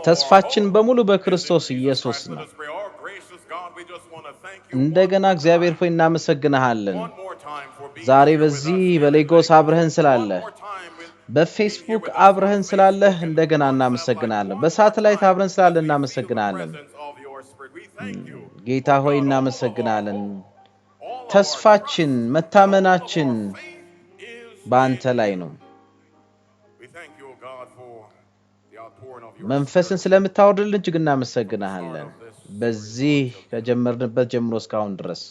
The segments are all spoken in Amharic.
ተስፋችን በሙሉ በክርስቶስ ኢየሱስ ነው እንደገና እግዚአብሔር ሆይ እናመሰግንሃለን ዛሬ በዚህ በሌጎስ አብረህን ስላለ በፌስቡክ አብረህን ስላለ እንደገና እናመሰግናለን በሳተላይት አብረን ስላለ እናመሰግናለን ጌታ ሆይ እናመሰግናለን ተስፋችን መታመናችን ባንተ ላይ ነው መንፈስን ስለምታወርድልን እጅግ እናመሰግናለን በዚህ ከጀመርንበት ጀምሮ እስካሁን ድረስ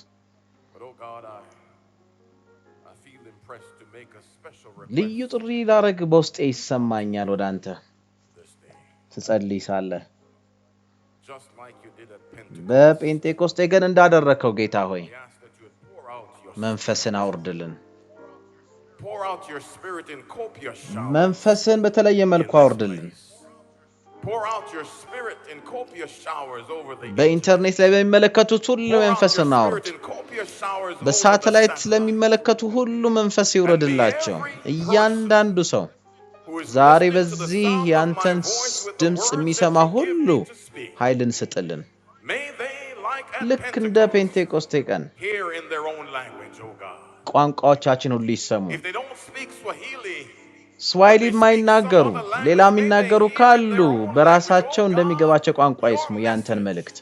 ልዩ ጥሪ ላረግ በውስጤ ይሰማኛል ወደ አንተ ትጸልይ ሳለ በጴንጤቆስጤ ግን እንዳደረከው ጌታ ሆይ መንፈስን አውርድልን መንፈስን በተለየ መልኩ አውርድልን በኢንተርኔት ላይ በሚመለከቱት ሁሉ መንፈስን አውርድ በሳተላይት ስለሚመለከቱ ሁሉ መንፈስ ይውረድላቸው እያንዳንዱ ሰው ዛሬ በዚህ ያንተን ድምጽ የሚሰማ ሁሉ ኃይልን ስጥልን ልክ እንደ ፔንቴኮስቴ ቀን ቋንቋዎቻችን ሁሉ ይሰሙ ስዋሂሊ የማይናገሩ ሌላ የሚናገሩ ካሉ በራሳቸው እንደሚገባቸው ቋንቋ ይስሙ ያንተን መልእክት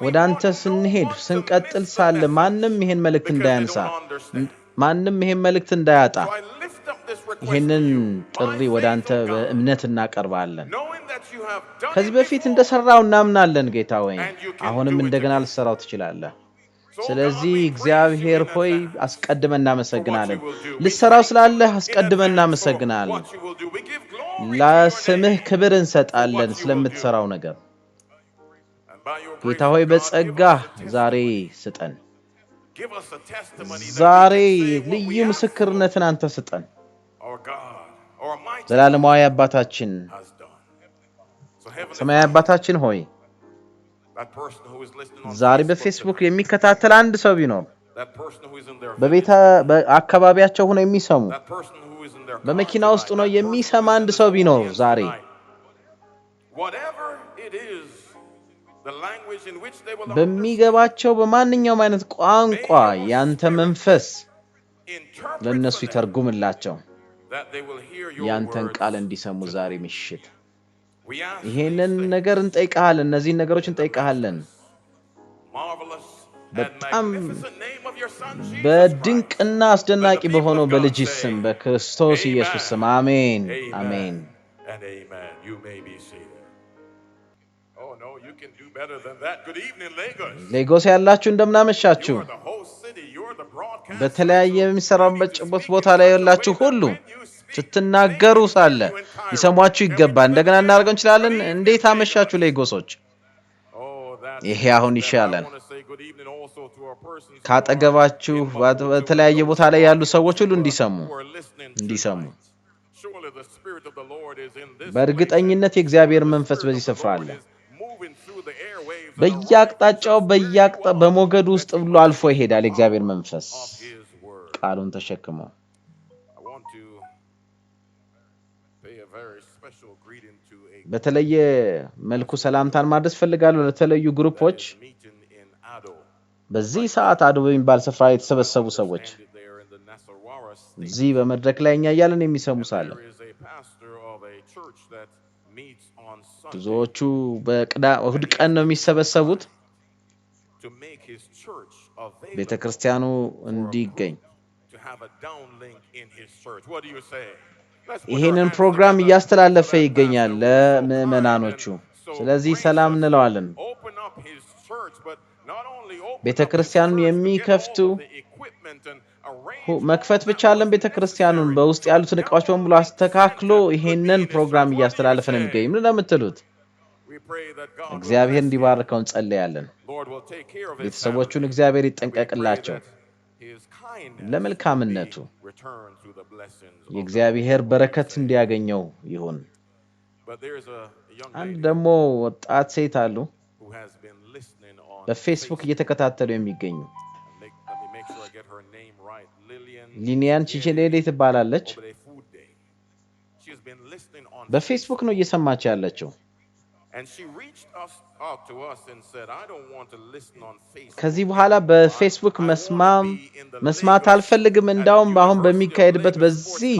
ወደ አንተ ስንሄድ ስንቀጥል ሳለ ማንንም ይሄን መልእክት እንዳያንሳ ማንንም ይሄን መልእክት እንዳያጣ ይሄንን ጥሪ ወደ አንተ በእምነት እናቀርባለን ከዚህ በፊት እንደሰራው እናምናለን ጌታ ሆይ አሁንም እንደገና ልትሰራው ትችላለህ ስለዚህ እግዚአብሔር ሆይ አስቀድመን እናመሰግናለን ልትሰራው ስላለ አስቀድመን እናመሰግናለን ለስምህ ክብር እንሰጣለን ስለምትሰራው ነገር ጌታ ሆይ በጸጋ ዛሬ ስጠን ዛሬ ልዩ ምስክርነትን አንተ ስጠን ዘላለማዊ አባታችን ሰማያዊ አባታችን ሆይ ዛሬ በፌስቡክ የሚከታተል አንድ ሰው ቢኖር በቤተ በአካባቢያቸው ሆነው የሚሰሙ በመኪና ውስጥ ነው የሚሰማ አንድ ሰው ቢኖር ዛሬ በሚገባቸው በማንኛውም አይነት ቋንቋ ያንተ መንፈስ ለነሱ ይተርጉምላቸው ያንተን ቃል እንዲሰሙ ዛሬ ምሽት ይሄንን ነገር እንጠይቃለን እነዚህ ነገሮች እንጠይቃለን በጣም በድንቅና አስደናቂ በሆነው በልጅ ስም በክርስቶስ ኢየሱስ ስም አሜን አሜን ሌጎስ ያላችሁ እንደምናመሻችሁ በተለያየ የሚሰራበት ቦታ ላይ ያላችሁ ሁሉ ስትናገሩ ሳለ ይሰሟችሁ ይገባል እንደገና እናርገው እንችላለን እንዴት አመሻችሁ ሌጎሶች ይሄ አሁን ይሻላል ካጠገባችሁ በተለያየ ቦታ ላይ ያሉ ሰዎች ሁሉ እንዲሰሙ በእርግጠኝነት የእግዚአብሔር መንፈስ በዚህ ስፍራ አለ በየአቅጣጫው በሞገድ ውስጥ ብሎ አልፎ ይሄዳል የእግዚአብሔር መንፈስ ቃሉን ተሸክሞ በተለየ መልኩ ሰላምታን ማድረስ ፈልጋለሁ ለተለዩ ግሩፖች በዚህ ሰዓት አዶ በሚባል ስፍራ የተሰበሰቡ ሰዎች እዚህ በመድረክ ላይ እኛ ያለን የሚሰሙ ሳለ ብዙዎቹ እሁድ ቀን ነው የሚሰበሰቡት ቤተክርስቲያኑ እንዲገኝ ይሄንን ፕሮግራም እያስተላለፈ ይገኛል ለምእመናኖቹ ስለዚህ ሰላም እንለዋለን ቤተክርስቲያኑን የሚከፍቱ መክፈት ብቻ አለን ቤተክርስቲያኑን በውስጥ ያሉትን ዕቃዎች በሙሉ አስተካክሎ ይሄንን ፕሮግራም እያስተላለፈ ነው የሚገኝ ምን ለምትሉት እግዚአብሔር እንዲባርከው እንጸልያለን ቤተሰቦቹን እግዚአብሔር ይጠንቀቅላቸው ለመልካምነቱ የእግዚአብሔር በረከት እንዲያገኘው ይሁን አንድ ደግሞ ወጣት ሴት አሉ በፌስቡክ እየተከታተሉ የሚገኙ ሊኒያን ቺቼሌሌ ትባላለች በፌስቡክ ነው እየሰማች ያለችው። ከዚህ በኋላ በፌስቡክ መስማት አልፈልግም፣ እንዳውም አሁን በሚካሄድበት በዚህ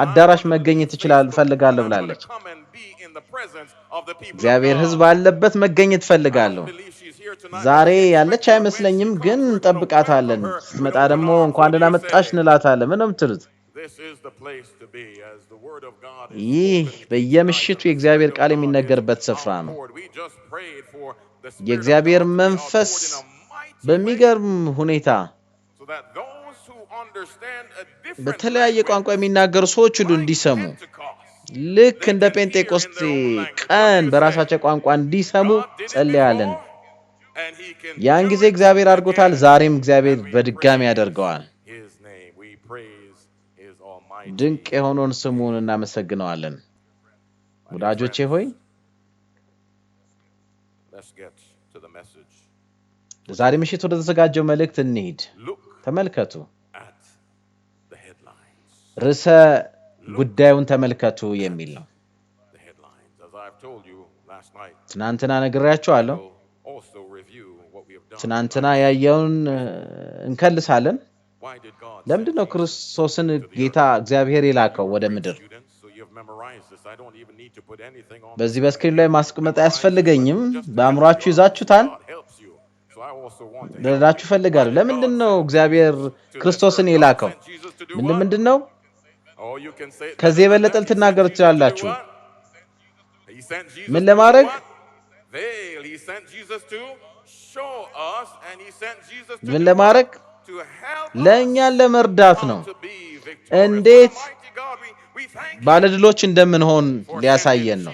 አዳራሽ መገኘት እፈልጋለሁ ብላለች። እግዚአብሔር ሕዝብ አለበት መገኘት እፈልጋለሁ። ዛሬ ያለች አይመስለኝም፣ ግን እንጠብቃታለን። ስትመጣ ደግሞ እንኳን ደህና መጣሽ እንላታለን። ምንም ትሉት ይህ በየምሽቱ የእግዚአብሔር ቃል የሚነገርበት ስፍራ ነው። የእግዚአብሔር መንፈስ በሚገርም ሁኔታ በተለያየ ቋንቋ የሚናገሩ ሰዎች ሁሉ እንዲሰሙ፣ ልክ እንደ ጴንጤቆስጤ ቀን በራሳቸው ቋንቋ እንዲሰሙ ጸልያለን። ያን ጊዜ እግዚአብሔር አድርጎታል። ዛሬም እግዚአብሔር በድጋሚ ያደርገዋል። ድንቅ የሆነውን ስሙን እናመሰግነዋለን። ወዳጆቼ ሆይ ዛሬ ምሽት ወደ ተዘጋጀው መልእክት እንሂድ። ተመልከቱ፣ ርዕሰ ጉዳዩን ተመልከቱ የሚል ነው። ትናንትና ነግሬያችኋለሁ። ትናንትና ያየውን እንከልሳለን። ለምንድን ነው ክርስቶስን ጌታ እግዚአብሔር የላከው ወደ ምድር? በዚህ በስክሪን ላይ ማስቀመጥ አያስፈልገኝም። በአእምሯችሁ ይዛችሁታል። ልረዳችሁ እፈልጋለሁ። ለምንድን ነው እግዚአብሔር ክርስቶስን የላከው? ምንድን ነው? ከዚህ የበለጠ ልትናገሩ ትችላላችሁ። ምን ለማድረግ? ምን ለማድረግ? ለእኛን ለመርዳት ነው። እንዴት ባለድሎች እንደምንሆን ሊያሳየን ነው።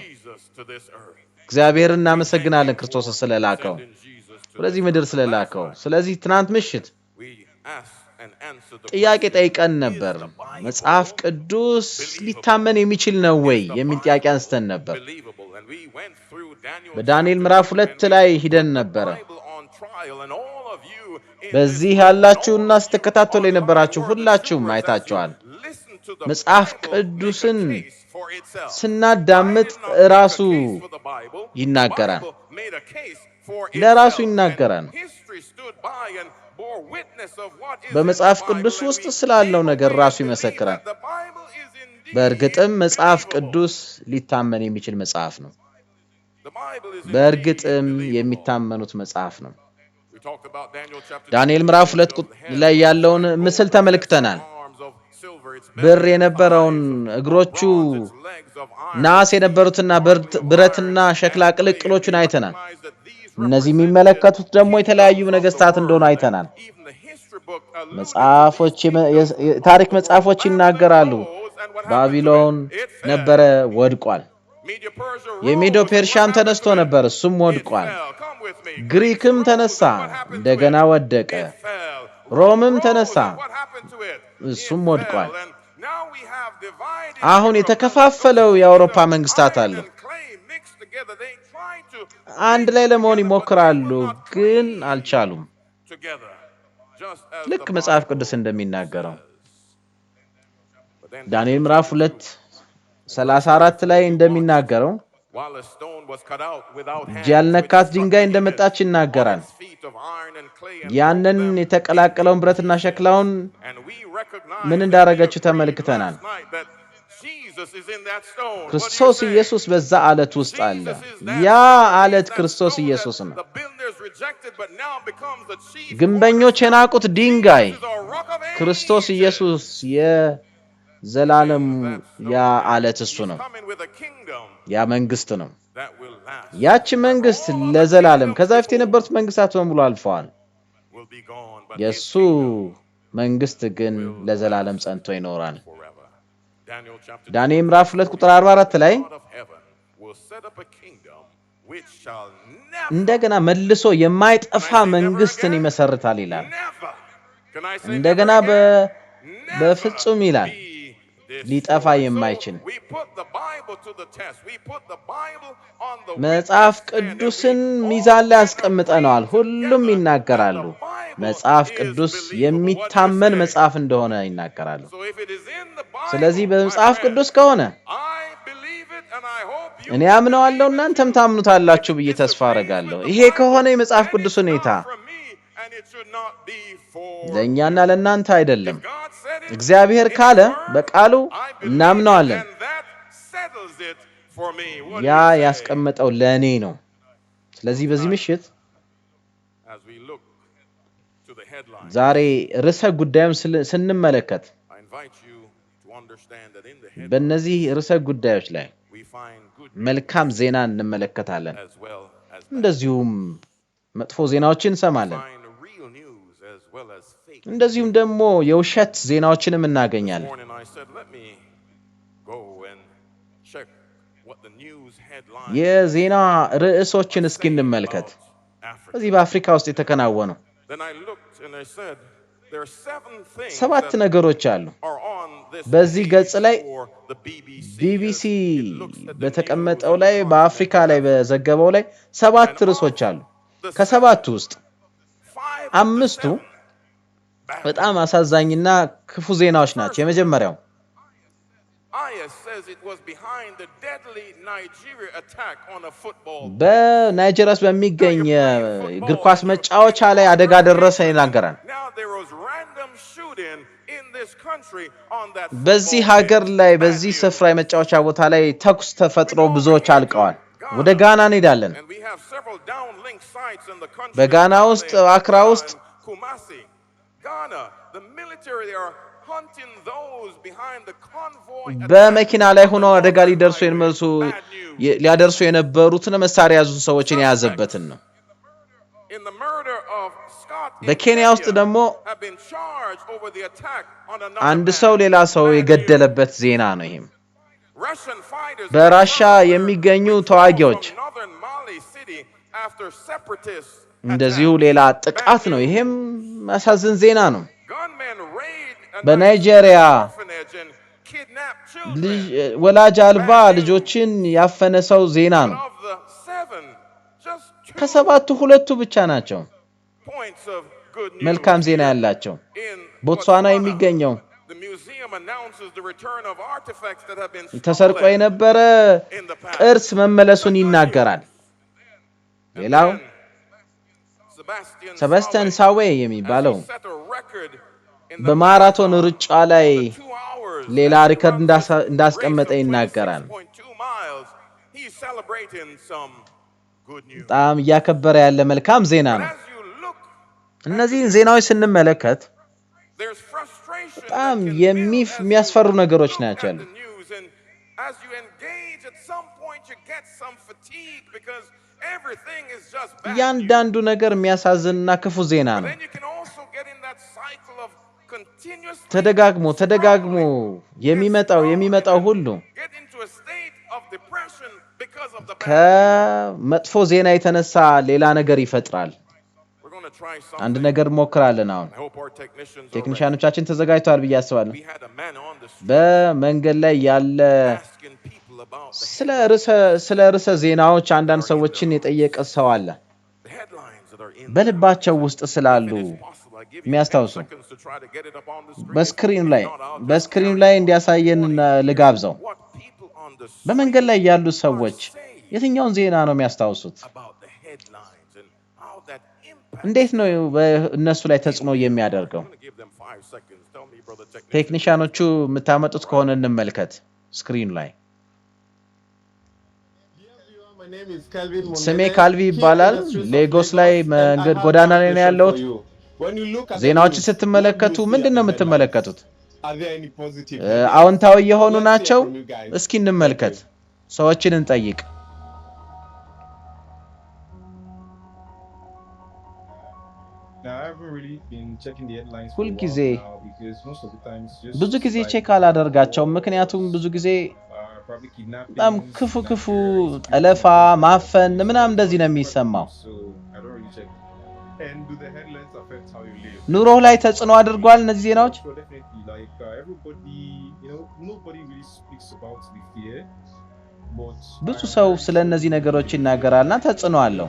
እግዚአብሔር እናመሰግናለን ክርስቶስን ስለላከው፣ ወደዚህ ምድር ስለላከው። ስለዚህ ትናንት ምሽት ጥያቄ ጠይቀን ነበር። መጽሐፍ ቅዱስ ሊታመን የሚችል ነው ወይ የሚል ጥያቄ አንስተን ነበር። በዳንኤል ምዕራፍ 2 ላይ ሂደን ነበር። በዚህ ያላችሁና ስትከታተሉ የነበራችሁ ሁላችሁም አይታችኋል። መጽሐፍ ቅዱስን ስናዳምጥ ራሱ ይናገራል፣ ለራሱ ይናገራል። በመጽሐፍ ቅዱስ ውስጥ ስላለው ነገር ራሱ ይመሰክራል። በእርግጥም መጽሐፍ ቅዱስ ሊታመን የሚችል መጽሐፍ ነው። በእርግጥም የሚታመኑት መጽሐፍ ነው። ዳንኤል ምዕራፍ 2 ላይ ያለውን ምስል ተመልክተናል። ብር የነበረውን እግሮቹ ናስ የነበሩትና ብረትና ሸክላ ቅልቅሎቹን አይተናል። እነዚህ የሚመለከቱት ደግሞ የተለያዩ ነገስታት እንደሆኑ አይተናል። ታሪክ መጽሐፎች ይናገራሉ። ባቢሎን ነበረ፣ ወድቋል። የሜዶ ፔርሻም ተነስቶ ነበር፣ እሱም ወድቋል። ግሪክም ተነሳ፣ እንደገና ወደቀ። ሮምም ተነሳ፣ እሱም ወድቋል። አሁን የተከፋፈለው የአውሮፓ መንግስታት አሉ። አንድ ላይ ለመሆን ይሞክራሉ፣ ግን አልቻሉም። ልክ መጽሐፍ ቅዱስ እንደሚናገረው ዳንኤል ምዕራፍ 2:34 ላይ እንደሚናገረው ያልነካት ድንጋይ እንደመጣች ይናገራል። ያንን የተቀላቀለውን ብረትና ሸክላውን ምን እንዳረገችው ተመልክተናል። ክርስቶስ ኢየሱስ በዛ አለት ውስጥ አለ። ያ አለት ክርስቶስ ኢየሱስ ነው። ግንበኞች የናቁት ድንጋይ ክርስቶስ ኢየሱስ የዘላለም ያ አለት እሱ ነው። ያ መንግስት ነው። ያቺ መንግስት ለዘላለም፣ ከዛ በፊት የነበሩት መንግስታት በሙሉ አልፈዋል። የሱ መንግስት ግን ለዘላለም ጸንቶ ይኖራል። ዳንኤል ምዕራፍ 2:44 ላይ እንደገና መልሶ የማይጠፋ መንግስትን ይመሰርታል ይላል። እንደገና በፍጹም ይላል፣ ሊጠፋ የማይችል መጽሐፍ ቅዱስን ሚዛን ላይ አስቀምጠናል። ሁሉም ይናገራሉ። መጽሐፍ ቅዱስ የሚታመን መጽሐፍ እንደሆነ ይናገራሉ። ስለዚህ በመጽሐፍ ቅዱስ ከሆነ እኔ አምነዋለሁ እናንተም ታምኑታላችሁ ብዬ ተስፋ አደርጋለሁ። ይሄ ከሆነ የመጽሐፍ ቅዱስ ሁኔታ ለእኛና ለእናንተ አይደለም። እግዚአብሔር ካለ በቃሉ እናምነዋለን። ያ ያስቀመጠው ለእኔ ነው። ስለዚህ በዚህ ምሽት ዛሬ ርዕሰ ጉዳዩን ስንመለከት በእነዚህ ርዕሰ ጉዳዮች ላይ መልካም ዜና እንመለከታለን፣ እንደዚሁም መጥፎ ዜናዎችን እንሰማለን፣ እንደዚሁም ደግሞ የውሸት ዜናዎችንም እናገኛለን። የዜና ርዕሶችን እስኪ እንመልከት። በዚህ በአፍሪካ ውስጥ የተከናወኑ 7 ነገሮች አሉ። በዚህ ገጽ ላይ ቢቢሲ በተቀመጠው ላይ በአፍሪካ ላይ በዘገበው ላይ 7 ርዕሶች አሉ። ከ7ቱ ውስጥ 5ቱ በጣም አሳዛኝና ክፉ ዜናዎች ናቸው። የመጀመሪያው በናይጄሪያ ውስጥ በሚገኝ እግር ኳስ መጫወቻ ላይ አደጋ ደረሰ ይናገራል። በዚህ ሀገር ላይ በዚህ ስፍራ የመጫወቻ ቦታ ላይ ተኩስ ተፈጥሮ ብዙዎች አልቀዋል። ወደ ጋና እንሄዳለን። በጋና ውስጥ አክራ ውስጥ በመኪና ላይ ሆነው አደጋ ሊያደርሱ የነበሩትን መሳሪያ ያዙ ሰዎችን የያዘበትን ነው። በኬንያ ውስጥ ደግሞ አንድ ሰው ሌላ ሰው የገደለበት ዜና ነው። ይሄም በራሻ የሚገኙ ተዋጊዎች እንደዚሁ ሌላ ጥቃት ነው። ይሄም አሳዛኝ ዜና ነው። በናይጄሪያ ወላጅ አልባ ልጆችን ያፈነ ሰው ዜና ነው። ከ7ቱ 2ቱ ብቻ ናቸው መልካም ዜና ያላቸው። ቦትስዋና የሚገኘው ተሰርቆ የነበረ ቅርስ መመለሱን ይናገራል። ሌላው ሴባስቲያን ሳዌ የሚባለው በማራቶን ሩጫ ላይ ሌላ ሪከርድ እንዳስቀመጠ ይናገራል። በጣም እያከበረ ያለ መልካም ዜና ነው። እነዚህን ዜናዎች ስንመለከት በጣም የሚያስፈሩ ነገሮች ናቸው። እያንዳንዱ ነገር የሚያሳዝንና ክፉ ዜና ነው። ተደጋግሞ የሚመጣው ሁሉ ከመጥፎ ዜና የተነሳ ሌላ ነገር ይፈጥራል። አንድ ነገር ሞክራለን። አሁን ቴክኒሻኖቻችን ተዘጋጅተዋል ብዬ አስባለሁ። በመንገድ ላይ ያለ ስለ ርዕሰ ዜናዎች አንዳንድ ሰዎችን የጠየቀ ሰው አለ። በልባቸው ውስጥ ስላሉ የሚያስታውሱ በስክሪኑ ላይ እንዲያሳየን ልጋብዘው። በመንገድ ላይ ያሉ ሰዎች የትኛውን ዜና ነው የሚያስታውሱት? እንዴት ነው በእነሱ ላይ ተጽዕኖ የሚያደርገው? ቴክኒሻኖቹ የምታመጡት ከሆነ እንመልከት ስክሪኑ ላይ። ስሜ ካልቪ ይባላል። ሌጎስ ላይ መንገድ ጎዳና ላይ ነው ያለሁት። ዜናዎችን ስትመለከቱ ምንድነው የምትመለከቱት? አዎንታዊ የሆኑ ናቸው? እስኪ እንመልከት፣ ሰዎችን እንጠይቅ። ሁልጊዜ ብዙ ጊዜ ቼክ አላደርጋቸውም፣ ምክንያቱም ብዙ ጊዜ በጣም ክፉ ጠለፋ፣ ማፈን ምናምን እንደዚህ ነው የሚሰማው። ኑሮ ላይ ተጽዕኖ አድርጓል እነዚህ ዜናዎች? ብዙ ሰው ስለ እነዚህ ነገሮች ይናገራልና ተጽዕኖ አለው።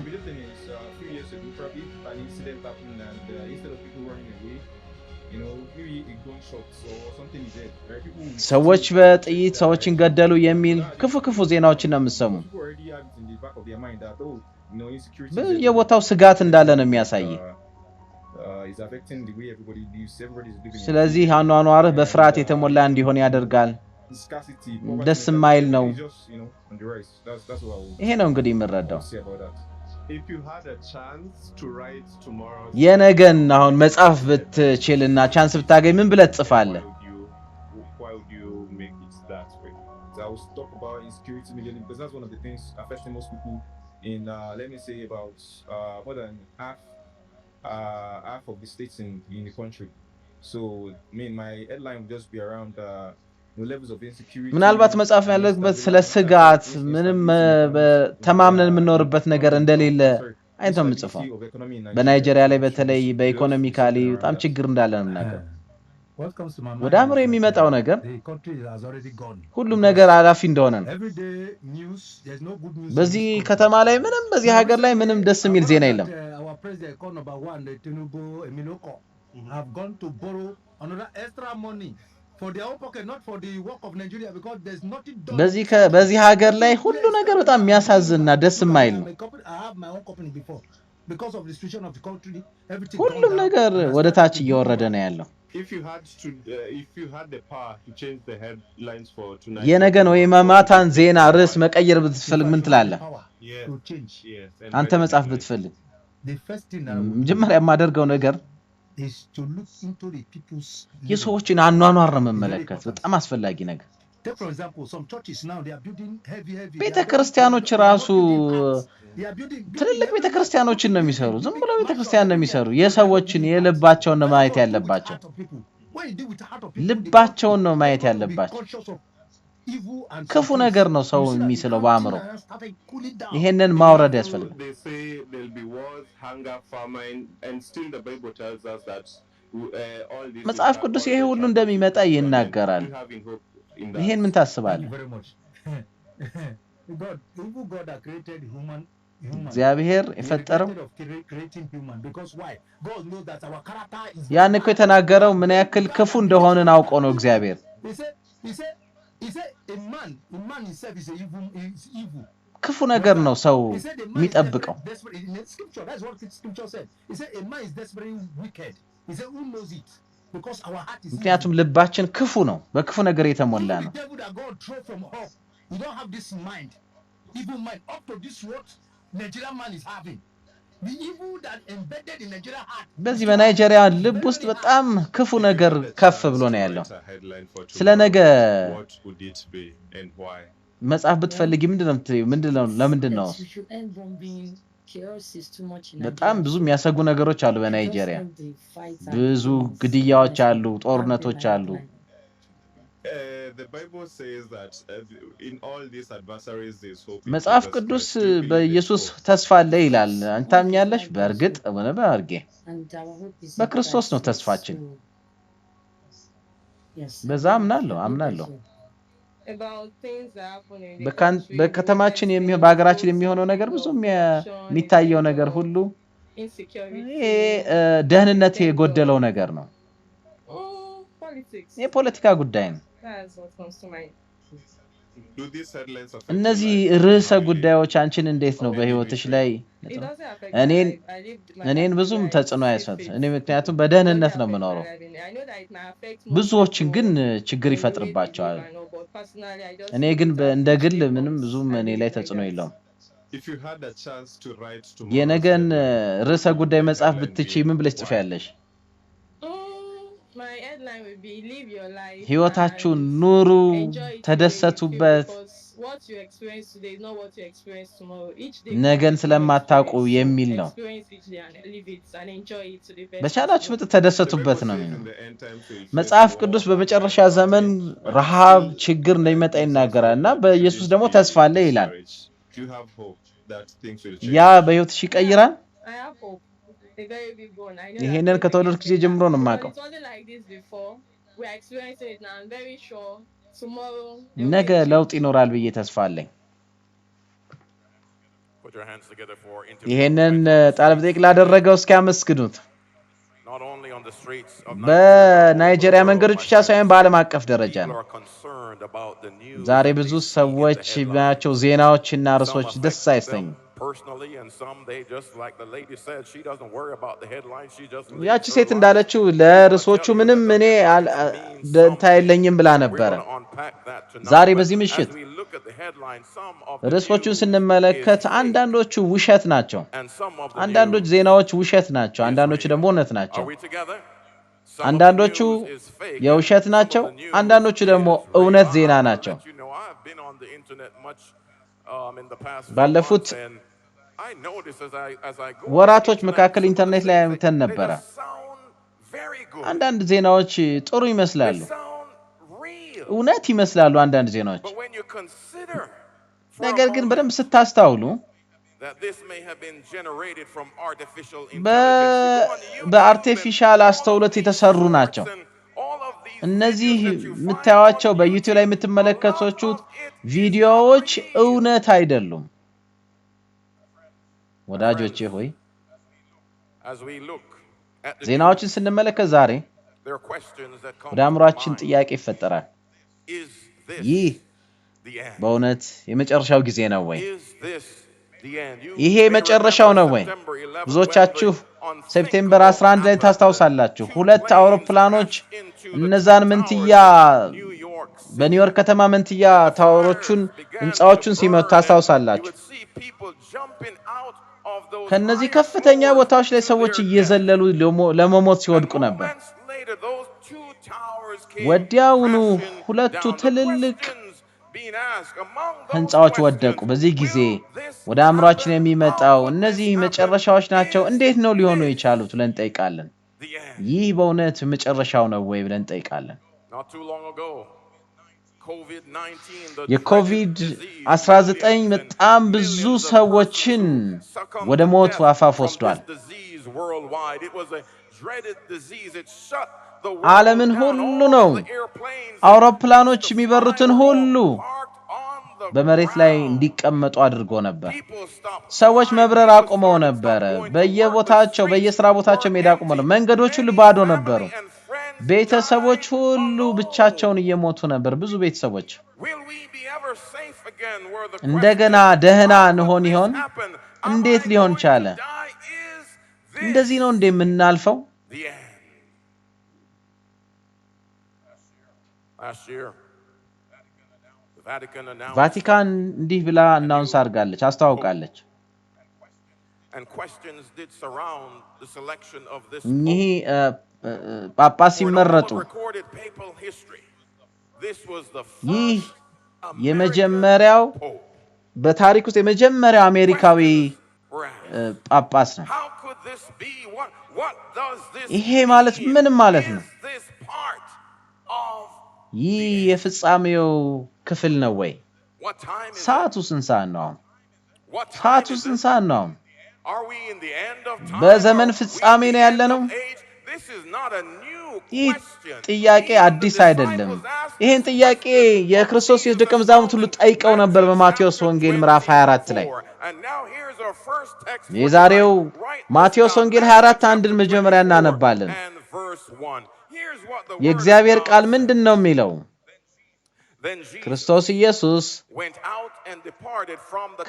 ሰዎች በጥይት ሰዎችን ገደሉ የሚል ክፉ ዜናዎችን ነው የምሰሙ። በየቦታው ስጋት እንዳለ ነው የሚያሳይ። ስለዚህ አኗኗርህ በፍርሃት የተሞላ እንዲሆን ያደርጋል። ደስ የማይል ነው። ይሄ ነው እንግዲህ የምረዳው። የነገን አሁን መጻፍ ብትችልና ቻንስ ብታገኝ ምን ብለህ ትጽፋለህ? In let me say about more than half of the states in the country. So I mean my headline would just be around the levels of insecurity. ምናልባት መጻፍ ያለበት ስለ ስጋት ምንም ተማምነን የምንኖርበት ነገር እንደሌለ አይተው የምጽፈው። በናይጄሪያ ላይ በተለይ በኢኮኖሚካሊ በጣም ችግር እንዳለ ነው የምናገረው። ወደ አእምሮ የሚመጣው ነገር ሁሉም ነገር አላፊ እንደሆነ ነው። በዚህ ከተማ ላይ ምንም በዚህ ሀገር ላይ ምንም ደስ የሚል ዜና የለም። በዚህ ሀገር ላይ ሁሉ ነገር በጣም የሚያሳዝንና ደስ የማይል ነው። ሁሉም ነገር ወደ ታች እየወረደ ነው ያለው። If you had the power to change the headlines for tonight, የነገን ወይ ማታን ዜና ርዕስ መቀየር ብትፈልግ ምን ትላለህ? አንተ መጻፍ ብትፈልግ መጀመሪያ የማደርገው ነገር የሰዎችን አኗኗር ነው መመለከት። በጣም አስፈላጊ ነገር። ቤተክርስቲያኖች ራሱ ትልልቅ ቤተክርስቲያኖችን ነው የሚሰሩ። ዝም ብለው ቤተክርስቲያን ነው የሚሰሩ። የሰዎችን የልባቸውን ነው ማየት ያለባቸው። ልባቸውን ነው ማየት ያለባቸው። ክፉ ነገር ነው ሰው የሚስለው በአእምሮ። ይሄንን ማውረድ ያስፈልጋል። መጽሐፍ ቅዱስ ይሄ ሁሉ እንደሚመጣ ይናገራል። ይሄን ምን ታስባለህ? እግዚአብሔር የፈጠረው ያን እኮ የተናገረው ምን ያክል ክፉ እንደሆነን አውቆ ነው እግዚአብሔር። ክፉ ነገር ነው ሰው የሚጠብቀው። ምክንያቱም ልባችን ክፉ ነው፣ በክፉ ነገር የተሞላ ነው። በዚህ በናይጄሪያ ልብ ውስጥ በጣም ክፉ ነገር ከፍ ብሎ ነው ያለው። ስለ ነገ መጽሐፍ ብትፈልጊ ምንድነው ለምንድን ነው? በጣም ብዙ የሚያሰጉ ነገሮች አሉ በናይጄሪያ። ብዙ ግድያዎች አሉ፣ ጦርነቶች አሉ። መጽሐፍ ቅዱስ በኢየሱስ ተስፋ አለ ይላል። አንተ ታምኛለሽ? በእርግጥ በአርጌ በክርስቶስ ነው ተስፋችን። በዛ አምናለሁ። በከተማችን በሀገራችን የሚሆነው ነገር ብዙ የሚታየው ነገር ሁሉ ደህንነት የጎደለው ነገር ነው። የፖለቲካ ጉዳይ ነው። እነዚህ ርዕሰ ጉዳዮች አንቺን እንዴት ነው በህይወትሽ ላይ? እኔን ብዙም ተጽዕኖ አይሰጥም። እኔ ምክንያቱም በደህንነት ነው የምኖረው። ብዙዎችን ግን ችግር ይፈጥርባቸዋል። እኔ ግን እንደ ግል ምንም ብዙም እኔ ላይ ተጽዕኖ የለውም። የነገን ርዕሰ ጉዳይ መጽሐፍ ብትችይ ምን ብለሽ ጽፊያለሽ? ህይወታችሁን ኑሩ፣ ተደሰቱበት። ነገን ስለማታውቁ የሚል ነው። በቻላችሁ መጠን ተደሰቱበት ነው የሚለው መጽሐፍ ቅዱስ። በመጨረሻ ዘመን ረሃብ፣ ችግር እንደሚመጣ ይናገራልና በኢየሱስ ደግሞ ተስፋ አለ ይላል። ያ በህይወትሽ ይቀይራል። ይሄንን ከተወለድኩ ጊዜ ጀምሮ ነው የማውቀው። ነገ ለውጥ ይኖራል ብዬ ተስፋ አለኝ። ይሄንን ጣልብ ጠይቅ ላደረገው እስኪ አመስግኑት። በናይጄሪያ መንገዶች ብቻ ሳይሆን በዓለም አቀፍ ደረጃ ነው። ዛሬ ብዙ ሰዎች የሚያዩዋቸው ዜናዎችና ርዕሶች ደስ አይሰኙም። ያቺ ሴት እንዳለችው ለርዕሶቹ ምንም እኔ ደንታ የለኝም ብላ ነበረ። ዛሬ በዚህ ምሽት ርዕሶቹን ስንመለከት አንዳንዶቹ ውሸት ናቸው፣ አንዳንዶች ዜናዎች ውሸት ናቸው፣ አንዳንዶቹ ደግሞ እውነት ናቸው። አንዳንዶቹ የውሸት ናቸው፣ አንዳንዶቹ ደግሞ እውነት ዜና ናቸው። ባለፉት ወራቶች መካከል ኢንተርኔት ላይ አይተን ነበር። አንዳንድ ዜናዎች ጥሩ ይመስላሉ፣ እውነት ይመስላሉ አንዳንድ ዜናዎች። ነገር ግን በደንብ ስታስተውሉ በአርቲፊሻል አስተውሎት የተሰሩ ናቸው። እነዚህ የምታዩዋቸው በዩቲዩብ ላይ የምትመለከቱት ቪዲዮዎች እውነት አይደሉም። ወዳጆቼ ሆይ ዜናዎችን ስንመለከት ዛሬ ወደ አእምሯችን ጥያቄ ይፈጠራል። ይህ በእውነት የመጨረሻው ጊዜ ነው ወይ? ይሄ መጨረሻው ነው ወይ? ብዙዎቻችሁ ሴፕቴምበር 11 ላይ ታስታውሳላችሁ። 2 አውሮፕላኖች እነዛን መንትያ በኒውዮርክ ከተማ መንትያ ታወሮቹን ህንጻዎቹን ሲመቱ ታስታውሳላችሁ። ከነዚህ ከፍተኛ ቦታዎች ላይ ሰዎች እየዘለሉ ለመሞት ሲወድቁ ነበር። ወዲያውኑ ሁለቱ ትልልቅ ህንጻዎች ወደቁ። በዚህ ጊዜ ወደ አእምሯችን የሚመጣው እነዚህ መጨረሻዎች ናቸው፣ እንዴት ነው ሊሆኑ የቻሉት ብለን እንጠይቃለን። ይህ በእውነት መጨረሻው ነው ወይ ብለን እንጠይቃለን። የኮቪድ-19 በጣም ብዙ ሰዎችን ወደ ሞት አፋፍ ወስዷል። ዓለምን ሁሉ ነው። አውሮፕላኖች የሚበሩትን ሁሉ በመሬት ላይ እንዲቀመጡ አድርጎ ነበር። ሰዎች መብረር አቁመው ነበር። በየቦታቸው በየሥራ ቦታቸው ሜዳ አቁመው ነበር። መንገዶች ሁሉ ባዶ ነበሩ። ቤተሰቦች ሁሉ ብቻቸውን እየሞቱ ነበር። ብዙ ቤተሰቦች እንደገና ደህና እንሆን ይሆን? እንዴት ሊሆን ቻለ? እንደዚህ ነው እንደምናልፈው? ቫቲካን እንዲህ ብላ አናውንስ አድርጋለች፣ አስተዋውቃለች። እኚህ ጳጳስ ሲመረጡ ይህ የመጀመሪያው በታሪክ ውስጥ የመጀመሪያው አሜሪካዊ ጳጳስ ነው። ይሄ ማለት ምን ማለት ነው? ይህ የፍጻሜው ክፍል ነው ወይ? ሰዓቱ ስንት ሰዓት ነው? ሰዓቱ ስንት ሰዓት ነው? በዘመን ፍጻሜ ነው ያለነው? ይህ ጥያቄ አዲስ አይደለም። ይሄን ጥያቄ የክርስቶስ ደቀ መዛሙርት ሁሉ ጠይቀው ነበር በማቴዎስ ወንጌል ምዕራፍ 24 ላይ። የዛሬው ማቴዎስ ወንጌል 24 አንድን መጀመሪያ እናነባለን። የእግዚአብሔር ቃል ምንድነው የሚለው? ክርስቶስ ኢየሱስ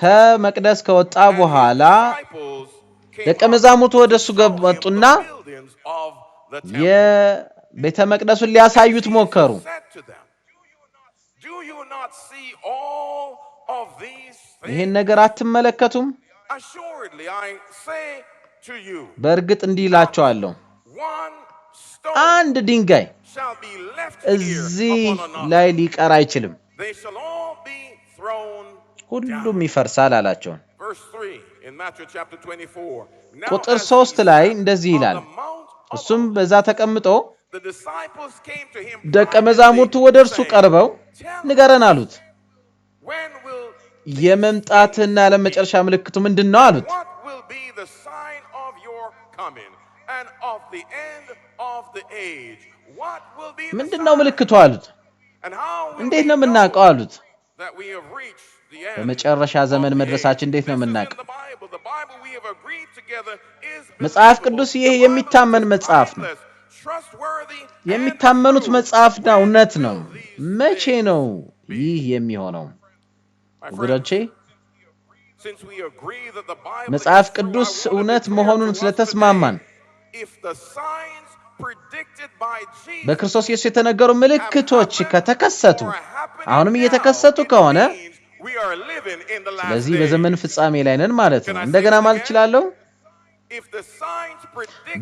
ከመቅደስ ከወጣ በኋላ ደቀ መዛሙርቱ ወደሱ መጡና የቤተ መቅደሱን ሊያሳዩት ሞከሩ። ይህን ነገር አትመለከቱም? በእርግጥ እንዲህ እላቸዋለሁ፣ አንድ ድንጋይ እዚህ ላይ ሊቀር አይችልም፣ ሁሉም ይፈርሳል አላቸው። ቁጥር 3 ላይ እንደዚህ ይላል፣ እሱም በዛ ተቀምጦ ደቀ መዛሙርቱ ወደ እርሱ ቀርበው ንገረን አሉት። የመምጣትና ለመጨረሻ ምልክቱ ምንድነው አሉት። ምንድነው ምልክቱ አሉት። እንዴት ነው የምናውቀው አሉት። በመጨረሻ ዘመን መድረሳችን እንዴት ነው የምናውቀው? መጽሐፍ ቅዱስ ይህ የሚታመን መጽሐፍ ነው። የሚታመኑት መጽሐፍና እውነት ነው። መቼ ነው ይህ የሚሆነው? ወገኖቼ መጽሐፍ ቅዱስ እውነት መሆኑን ስለተስማማን በክርስቶስ ኢየሱስ የተነገሩ ምልክቶች ከተከሰቱ አሁንም እየተከሰቱ ከሆነ ስለዚህ በዘመን ፍጻሜ ላይ ነን ማለት ነው። እንደገና ማለት እችላለሁ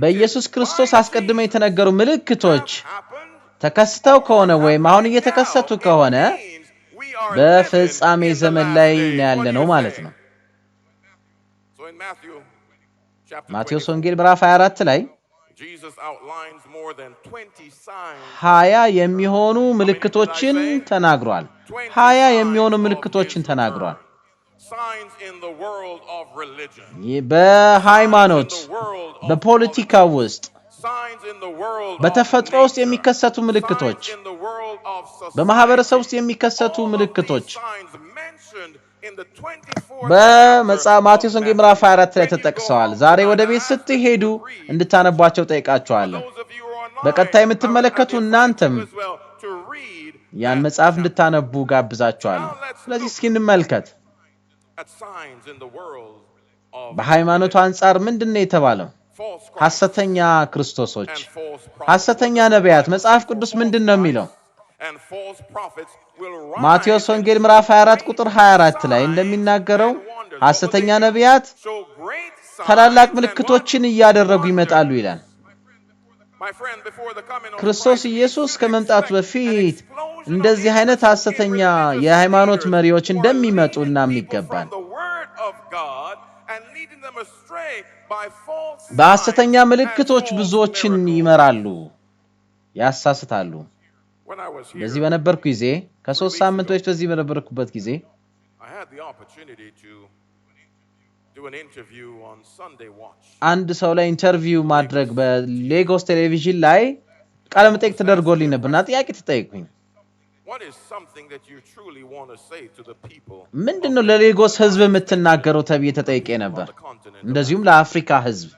በኢየሱስ ክርስቶስ አስቀድመው የተነገሩ ምልክቶች ተከስተው ከሆነ ወይም አሁን እየተከሰቱ ከሆነ በፍጻሜ ዘመን ላይ ያለነው ማለት ነው። ማቴዎስ ወንጌል ምዕራፍ 24 ላይ 20 የሚሆኑ ምልክቶችን ተናግሯል። 20 የሚሆኑ ምልክቶችን ተናግሯል። በሃይማኖት፣ በፖለቲካ ውስጥ፣ በተፈጥሮ ውስጥ የሚከሰቱ ምልክቶች፣ በማህበረሰብ ውስጥ የሚከሰቱ ምልክቶች በማቴዎስ ወንጌል ምዕራፍ 24 ላይ ተጠቅሰዋል። ዛሬ ወደ ቤት ስትሄዱ እንድታነቧቸው ጠይቃችኋለሁ። በቀጥታ የምትመለከቱ እናንተም ያን መጽሐፍ እንድታነቡ ጋብዛችኋለሁ። ስለዚህ እስኪ እንመልከት። በሃይማኖቱ አንጻር ምንድነው የተባለው? ሐሰተኛ ክርስቶሶች፣ ሐሰተኛ ነቢያት። መጽሐፍ ቅዱስ ምንድነው የሚለው? ማቴዎስ ወንጌል ምዕራፍ 24 ቁጥር 24 ላይ እንደሚናገረው ሐሰተኛ ነቢያት ታላላቅ ምልክቶችን እያደረጉ ይመጣሉ ይላል። ክርስቶስ ኢየሱስ ከመምጣቱ በፊት እንደዚህ አይነት ሐሰተኛ የሃይማኖት መሪዎች እንደሚመጡ እናምን ይገባል። በሐሰተኛ ምልክቶች ብዙዎችን ይመራሉ፣ ያሳስታሉ። በዚህ በነበርኩ ጊዜ ከ3 ሳምንት በፊት በዚህ በነበርኩበት ጊዜ አንድ ሰው ላይ ኢንተርቪው ማድረግ በሌጎስ ቴሌቪዥን ላይ ቃለ መጠይቅ ተደርጎልኝ ነበርና ጥያቄ ተጠየቅኩኝ። ምንድነው ለሌጎስ ህዝብ የምትናገረው ተብዬ ተጠይቄ ነበር። እንደዚሁም ለአፍሪካ ህዝብ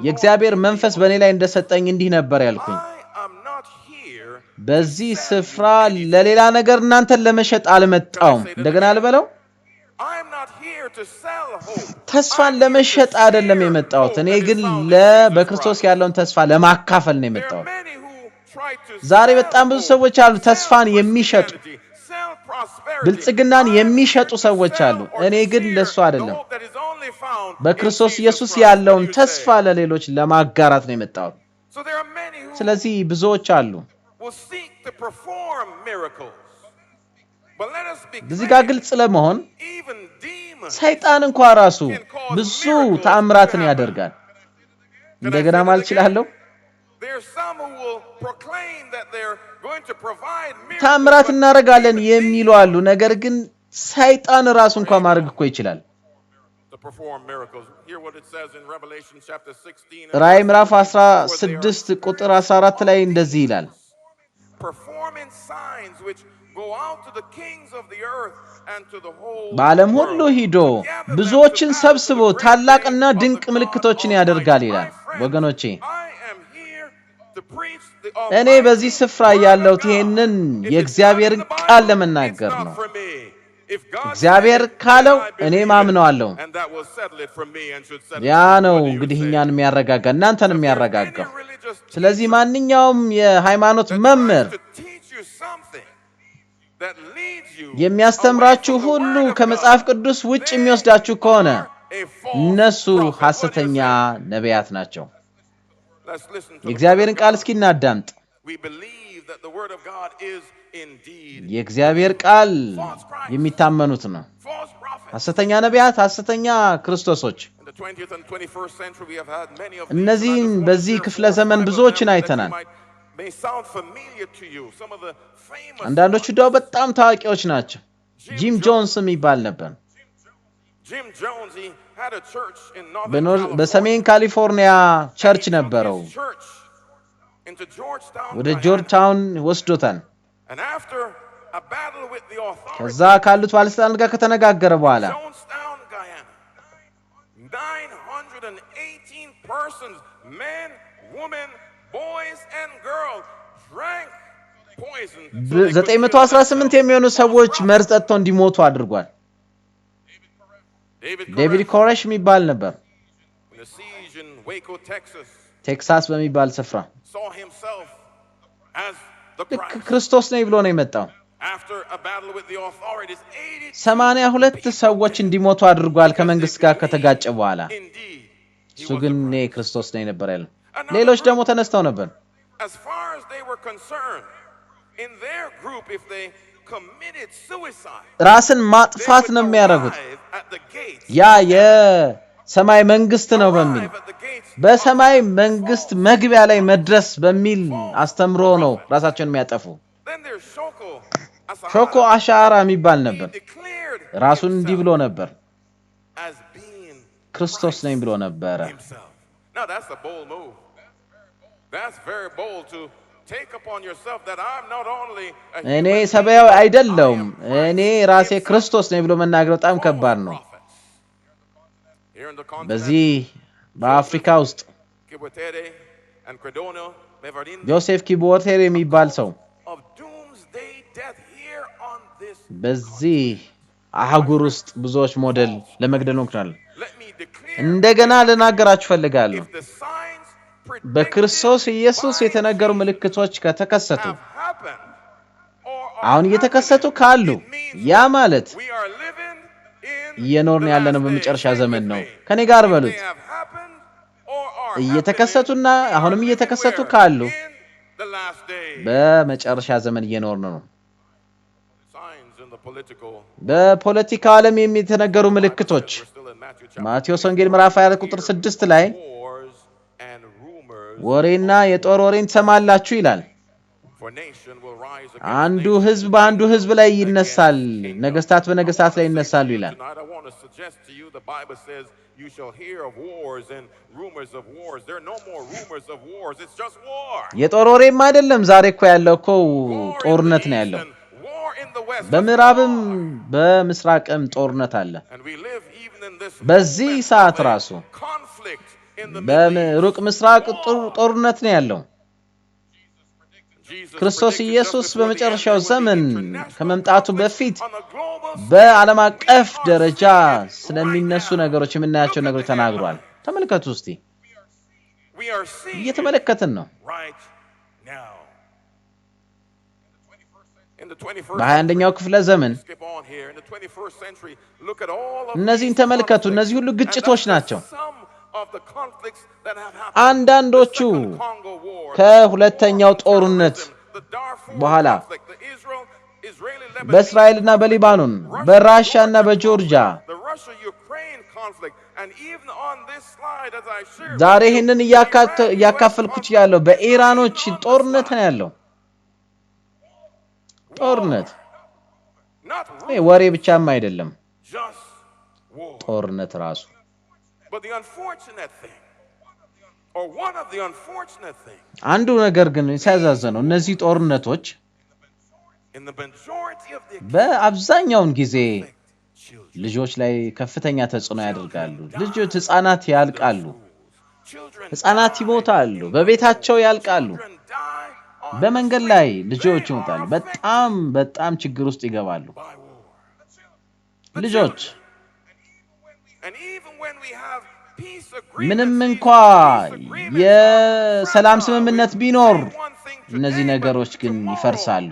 የእግዚአብሔር መንፈስ በእኔ ላይ እንደሰጠኝ እንዲህ ነበር ያልኩኝ። በዚህ ስፍራ ለሌላ ነገር እናንተን ለመሸጥ አልመጣውም። እንደገና አልበለው፣ ተስፋን ለመሸጥ አይደለም የመጣሁት። እኔ ግን በክርስቶስ ያለውን ተስፋ ለማካፈል ነው የመጣሁት። ዛሬ በጣም ብዙ ሰዎች አሉ ተስፋን የሚሸጡ፣ ብልጽግናን የሚሸጡ ሰዎች አሉ። እኔ ግን ለሱ አይደለም፣ በክርስቶስ ኢየሱስ ያለውን ተስፋ ለሌሎች ለማጋራት ነው የመጣሁት። ስለዚህ ብዙዎች አሉ። በዚህ ጋር ግልጽ ለመሆን ሰይጣን እንኳን ራሱ ብዙ ተአምራትን ያደርጋል። እንደገና ማለት እችላለሁ ተአምራት እናደርጋለን የሚሉ አሉ። ነገር ግን ሰይጣን ራሱ እንኳን ማድረግ እኮ ይችላል። ራዕይ ምዕራፍ 16 ቁጥር 14 ላይ እንደዚህ ይላል፣ በዓለም ሁሉ ሂዶ ብዙዎችን ሰብስቦ ታላቅና ድንቅ ምልክቶችን ያደርጋል ይላል። ወገኖቼ እኔ በዚህ ስፍራ ያለሁት ይሄንን የእግዚአብሔርን ቃል ለመናገር ነው። እግዚአብሔር ካለው እኔ ማምነዋለሁ። ያ ነው እንግዲህ እኛን የሚያረጋጋ እናንተን የሚያረጋጋ። ስለዚህ ማንኛውም የሃይማኖት መምህር የሚያስተምራችሁ ሁሉ ከመጽሐፍ ቅዱስ ውጭ የሚወስዳችሁ ከሆነ እነሱ ሐሰተኛ ነቢያት ናቸው። የእግዚአብሔርን ቃል እስኪ እናዳምጥ። የእግዚአብሔር ቃል የሚታመኑት ነው። ሐሰተኛ ነቢያት፣ ሐሰተኛ ክርስቶሶች፣ እነዚህን በዚህ ክፍለ ዘመን ብዙዎችን አይተናል። አንዳንዶቹ ደግሞ በጣም ታዋቂዎች ናቸው። ጂም ጆንስ የሚባል ነበር። በሰሜን ካሊፎርኒያ ቸርች ነበረው። ወደ ጆርጅ ታውን ወስዶታል። ከዛ ካሉት ባለስልጣናት ጋር ከተነጋገረ በኋላ 918 persons, men, women, boys and girls drank poison. 918 የሚሆኑ ሰዎች መርዝ ጠጥተው እንዲሞቱ አድርጓል። ዴቪድ ኮሬሽ የሚባል ነበር። ቴክሳስ በሚባል ስፍራ ክርስቶስ ነኝ ብሎ ነው የመጣው። 82 ሰዎች እንዲሞቱ አድርጓል ከመንግስት ጋር ከተጋጨ በኋላ። እሱ ግን እኔ ክርስቶስ ነኝ ነበር ያለው። ሌሎች ደግሞ ተነስተው ነበር። ራስን ማጥፋት ነው የሚያደርጉት። ያ የሰማይ መንግስት ነው በሚል በሰማይ መንግስት መግቢያ ላይ መድረስ በሚል አስተምሮ ነው ራሳቸውን የሚያጠፉ። ሾኮ አሻራ የሚባል ነበር። ራሱን እንዲህ ብሎ ነበር፣ ክርስቶስ ነኝ ብሎ ነበር። እኔ ሰማያዊ አይደለሁም፣ እኔ ራሴ ክርስቶስ ነኝ ብሎ መናገር በጣም ከባድ ነው። በዚህ በአፍሪካ ውስጥ ጆሴፍ ኪቦቴር የሚባል ሰው በዚህ አህጉር ውስጥ ብዙዎች ሞዴል ለመግደል ሞክረዋል። እንደገና ልናገራችሁ ፈልጋለሁ፣ በክርስቶስ ኢየሱስ የተነገሩ ምልክቶች ከተከሰቱ አሁን እየተከሰቱ ካሉ ያ ማለት እየኖርን ያለነው በመጨረሻ ዘመን ነው። ከኔ ጋር በሉት፣ እየተከሰቱና አሁንም እየተከሰቱ ካሉ በመጨረሻ ዘመን እየኖርን ነው። በፖለቲካው ዓለም የሚተነገሩ ምልክቶች ማቴዎስ ወንጌል ምዕራፍ 24 ቁጥር 6 ላይ ወሬና የጦር ወሬን ትሰማላችሁ ይላል። አንዱ ህዝብ በአንዱ ህዝብ ላይ ይነሳል፣ ነገስታት በነገስታት ላይ ይነሳሉ ይላል። የጦር ወሬም አይደለም። ዛሬ እኮ ያለው እኮ ጦርነት ነው ያለው። በምዕራብም በምስራቅም ጦርነት አለ። በዚህ ሰዓት ራሱ በሩቅ ምስራቅ ጦርነት ነው ያለው። ክርስቶስ ኢየሱስ በመጨረሻው ዘመን ከመምጣቱ በፊት በዓለም አቀፍ ደረጃ ስለሚነሱ ነገሮች የምናያቸው ነገሮች ተናግሯል። ተመልከቱ እስቲ፣ እየተመለከትን ነው። በ21ኛው ክፍለ ዘመን እነዚህን ተመልከቱ። እነዚህ ሁሉ ግጭቶች ናቸው። አንዳንዶቹ ከሁለተኛው ጦርነት በኋላ በእስራኤልና በሊባኖን፣ በራሻና በጆርጂያ፣ ዛሬ ይህንን እያካፈልኩት ያለው በኢራኖች ጦርነት ነው ያለው። ጦርነት ወሬ ብቻም አይደለም፣ ጦርነት ራሱ። አንዱ ነገር ግን ሲያዛዘነው እነዚህ ጦርነቶች በአብዛኛውን ጊዜ ልጆች ላይ ከፍተኛ ተጽዕኖ ያደርጋሉ። ልጆች ህፃናት ያልቃሉ፣ ህፃናት ይሞታሉ፣ በቤታቸው ያልቃሉ፣ በመንገድ ላይ ልጆች ይሞታሉ። በጣም ችግር ውስጥ ይገባሉ ልጆች። ምንም እንኳን የሰላም ስምምነት ቢኖር እነዚህ ነገሮች ግን ይፈርሳሉ።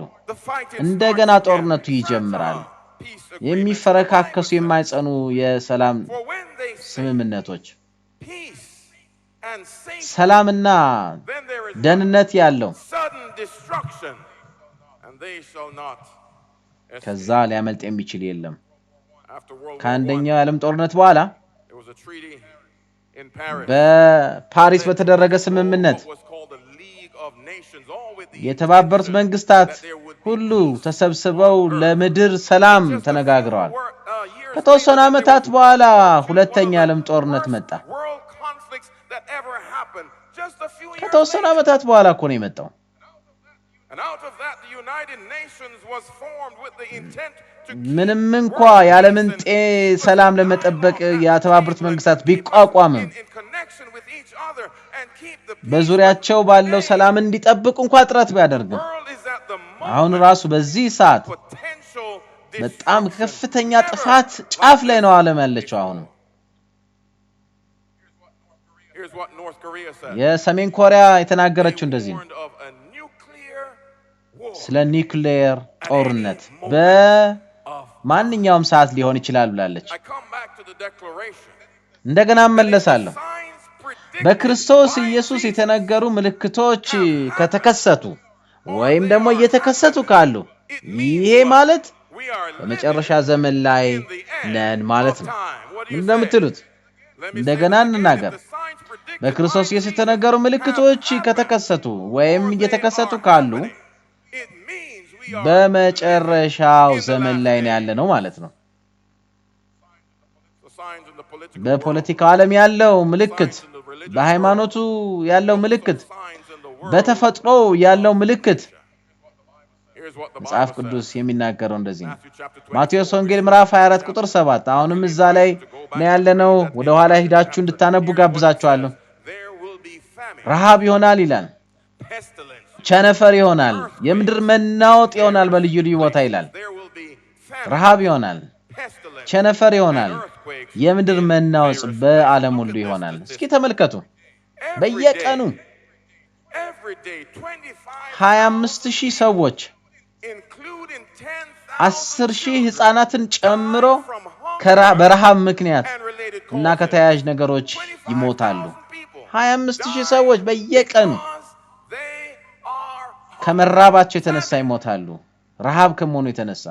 እንደገና ጦርነቱ ይጀምራል። የሚፈረካከሱ የማይጸኑ የሰላም ስምምነቶች፣ ሰላምና ደህንነት ያለው ከዛ ሊያመልጥ የሚችል የለም። ከአንደኛው የዓለም ጦርነት በኋላ በፓሪስ በተደረገ ስምምነት የተባበሩት መንግስታት ሁሉ ተሰብስበው ለምድር ሰላም ተነጋግረዋል። ከተወሰኑ ዓመታት በኋላ ሁለተኛ የዓለም ጦርነት መጣ። ከተወሰኑ ዓመታት በኋላ እኮ ነው የመጣው። And out of that, the United Nations was formed with the intent to ምንም እንኳ ያለምን ሰላም ለመጠበቅ የተባበሩት መንግስታት ቢቋቋምም in connection with each other and keep the በዙሪያቸው ባለው ሰላም እንዲጠብቁ እንኳ ጥረት ቢያደርጉም world is at the አሁን moment ራሱ በዚህ ሰዓት potential በጣም destruction. ከፍተኛ ጥፋት ጫፍ ላይ ነው ዓለም ያለችው አሁን Here's what North Korea said. የሰሜን ኮሪያ የተናገረችው እንደዚህ ነው Warned of a nuclear war ስለ ኒውክሌር ጦርነት በማንኛውም ሰዓት ሊሆን ይችላል ብላለች I come back to the declaration. እንደገና መለሳለሁ Signs predicted በክርስቶስ by ኢየሱስ Jesus የተነገሩ ምልክቶች ከተከሰቱ ወይም ደግሞ እየተከሰቱ ካሉ ይሄ ማለት we are በመጨረሻ ዘመን ላይ in the end ነን ማለት of ነው time. What do you say? እንደምትሉት Let me እንደገና say it again. እንናገር If the signs predicted በክርስቶስ by ኢየሱስ Jesus የተነገሩ ምልክቶች have ከተከሰቱ ወይም or they እየተከሰቱ are ካሉ happening, it means we are በመጨረሻው ዘመን ላይ ነው ያለ ነው ማለት ነው the signs in the political world, በፖለቲካው ዓለም ያለው ምልክት signs in the religious በሃይማኖቱ ያለው ምልክት signs in the world. በተፈጥሮ ያለው ምልክት Here's what the መጽሐፍ Bible ቅዱስ says. የሚናገረው እንደዚህ ነው Matthew chapter 24. ማቴዎስ ወንጌል ምዕራፍ 24 ቁጥር 7 አሁንም እዛ ላይ ነው ያለነው ወደ ኋላ ሄዳችሁ እንድታነቡ ጋብዛችኋለሁ There will be famine, ረሃብ ይሆናል ይላል pestilence. ቸነፈር ይሆናል የምድር መናወጥ ይሆናል በልዩ ልዩ ቦታ ይላል There will be famine, ረሃብ ይሆናል pestilence, ቸነፈር ይሆናል and earthquakes. የምድር መናወጥ በዓለም ሁሉ ይሆናል እስኪ ተመልከቱ በየቀኑ Every day, 25000 ሰዎች including 10,000 10,000 ህፃናትን ጨምሮ from hunger በረሃብ ምክንያት and related እና causes. ከተያያዥ ነገሮች ይሞታሉ 25,000 people 25000 ሰዎች በየቀኑ because they are hungry. ከመራባቸው የተነሳ ይሞታሉ ረሃብ ከመሆኑ የተነሳ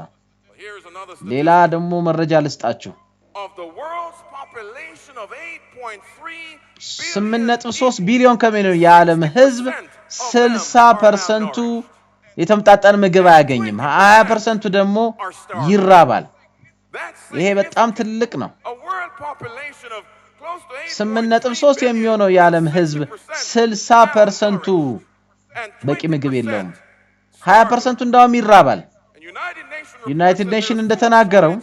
Here's another ሌላ ደግሞ መረጃ ልስጣችሁ of the world's population of 8.3 8.3 ቢሊዮን ከሚሆነው የዓለም ህዝብ 60% የተመጣጠነ ምግብ አያገኝም 20% ደግሞ ይራባል ይሄ በጣም ትልቅ ነው a world population of close to 8.3 የሚሆነው የዓለም ህዝብ 60% በቂ ምግብ የለውም 20% እንደውም ይራባል ዩናይትድ ኔሽን እንደተናገረው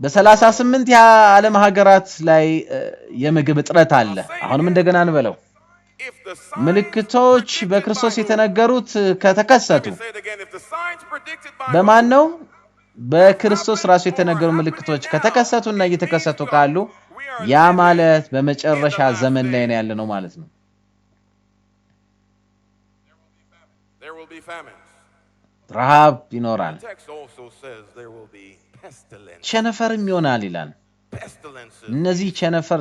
በ38 የዓለም ሀገራት ላይ የምግብ እጥረት አለ አሁንም እንደገና እንበለው ምልክቶች በክርስቶስ የተነገሩት ከተከሰቱ በማን ነው በክርስቶስ ራሱ የተነገሩ ምልክቶች ከተከሰቱና እየተከሰቱ ካሉ ያ ማለት በመጨረሻ ዘመን ላይ ነው ያለነው ማለት ነው ረሃብ ይኖራል ቸነፈርም ይሆናል ይላል እነዚህ ቸነፈር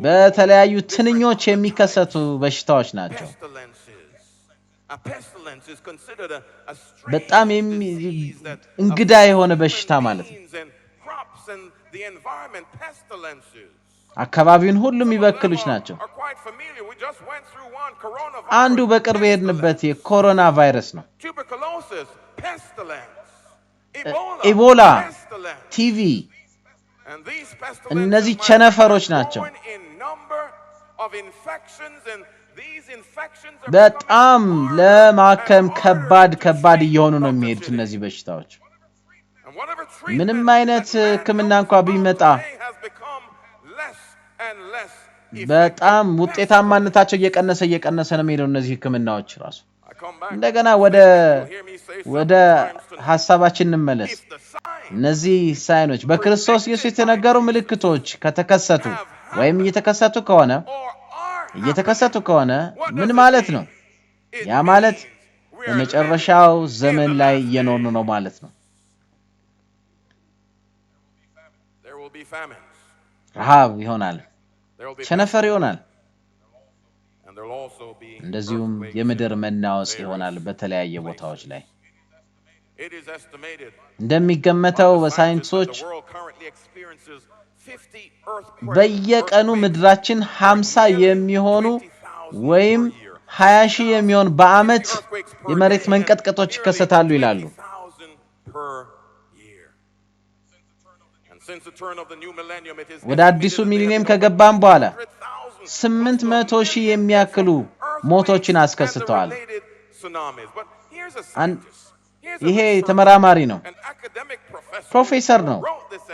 በተለያዩ ትንኞች የሚከሰቱ በሽታዎች ናቸው በጣም እንግዳ የሆነ በሽታ ማለት ነው አካባቢውን ሁሉ የሚበክሉች ናቸው አንዱ በቅርብ የሄድንበት የኮሮና ቫይረስ ነው ኢቦላ ቲቪ እነዚህ ቸነፈሮች ናቸው በጣም ለማከም ከባድ እየሆኑ ነው የሚሄዱት እነዚህ በሽታዎች ምንም አይነት ህክምና እንኳን ቢመጣ በጣም ውጤታማነታቸው እየቀነሰ ነው የሚሄደው እነዚህ ህክምናዎች ራሱ እንደገና ወደ ሐሳባችን እንመለስ እነዚህ ሳይኖች በክርስቶስ ኢየሱስ የተነገሩ ምልክቶች ከተከሰቱ ወይም እየተከሰቱ ከሆነ ምን ማለት ነው ያ ማለት በመጨረሻው ዘመን ላይ እየኖርን ነው ማለት ነው ረሃብ ይሆናል ቸነፈር ይሆናል እንደዚሁም የምድር መናወጽ ይሆናል በተለያየ ቦታዎች ላይ እንደሚገመተው በሳይንሶች በየቀኑ ምድራችን 50 የሚሆኑ ወይም 20,000 የሚሆን በአመት የመሬት መንቀጥቀጦች ይከሰታሉ ይላሉ ወደ አዲሱ ሚሊኒየም ከገባን በኋላ 800,000 የሚያክሉ ሞቶችን አስከስተዋል። ይሄ ተመራማሪ ነው፣ ፕሮፌሰር ነው፣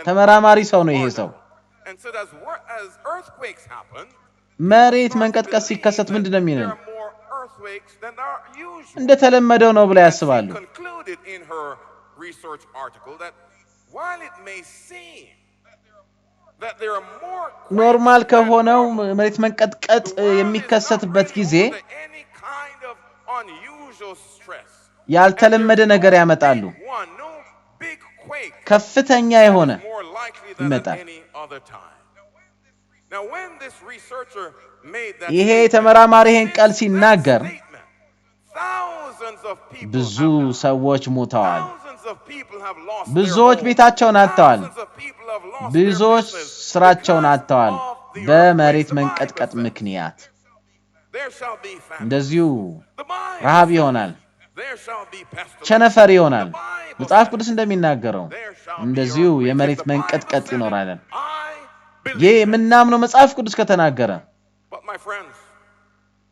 ተመራማሪ ሰው ነው ይሄ ሰው። መሬት መንቀጥቀጥ ሲከሰት ምንድነው የሚለው? እንደተለመደው ነው ብለው ያስባሉ። ኖርማል ከሆነው መሬት መንቀጥቀጥ የሚከሰትበት ጊዜ ያልተለመደ ነገር ያመጣሉ። ከፍተኛ የሆነ ይመጣል። ይሄ ተመራማሪ ይሄን ቃል ሲናገር ብዙ ሰዎች ሞተዋል፣ ብዙዎች ቤታቸውን አጥተዋል፣ ብዙዎች ስራቸውን አጥተዋል በመሬት መንቀጥቀጥ ምክንያት። እንደዚሁ ረሃብ ይሆናል፣ ቸነፈር ይሆናል። መጽሐፍ ቅዱስ እንደሚናገረው እንደዚሁ የመሬት መንቀጥቀጥ ይኖራል። ይሄ የምናምነው መጽሐፍ ቅዱስ ከተናገረ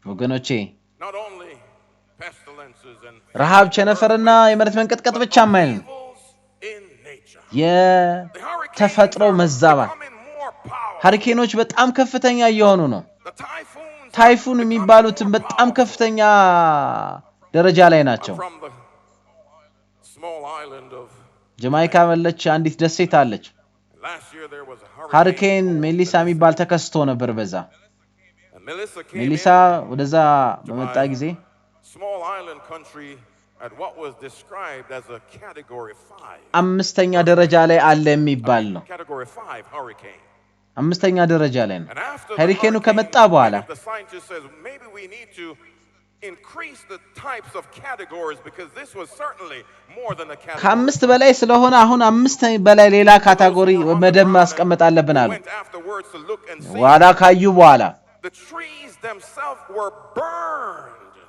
ወገኖቼ ረሃብ፣ ቸነፈርና የመሬት መንቀጥቀጥ ብቻ አይደለም፣ የተፈጥሮ መዛባት ሃሪኬኖች በጣም ከፍተኛ እየሆኑ ነው። ታይፉን የሚባሉትን በጣም ከፍተኛ ደረጃ ላይ ናቸው። ጀማይካ ያለች አንዲት ደሴት አለች። ሃሪኬን ሜሊሳ የሚባል ተከስቶ ነበር በዛ። ሜሊሳ ወደዛ በመጣ ጊዜ አምስተኛ ደረጃ ላይ አለ የሚባል ነው። አምስተኛ ደረጃ ላይ ነው። ሃሪኬኑ ከመጣ በኋላ ከአምስት በላይ ስለሆነ አሁን አምስት በላይ ሌላ ካቴጎሪ መደብ ማስቀመጥ አለብን አሉ። ዋላ ካዩ በኋላ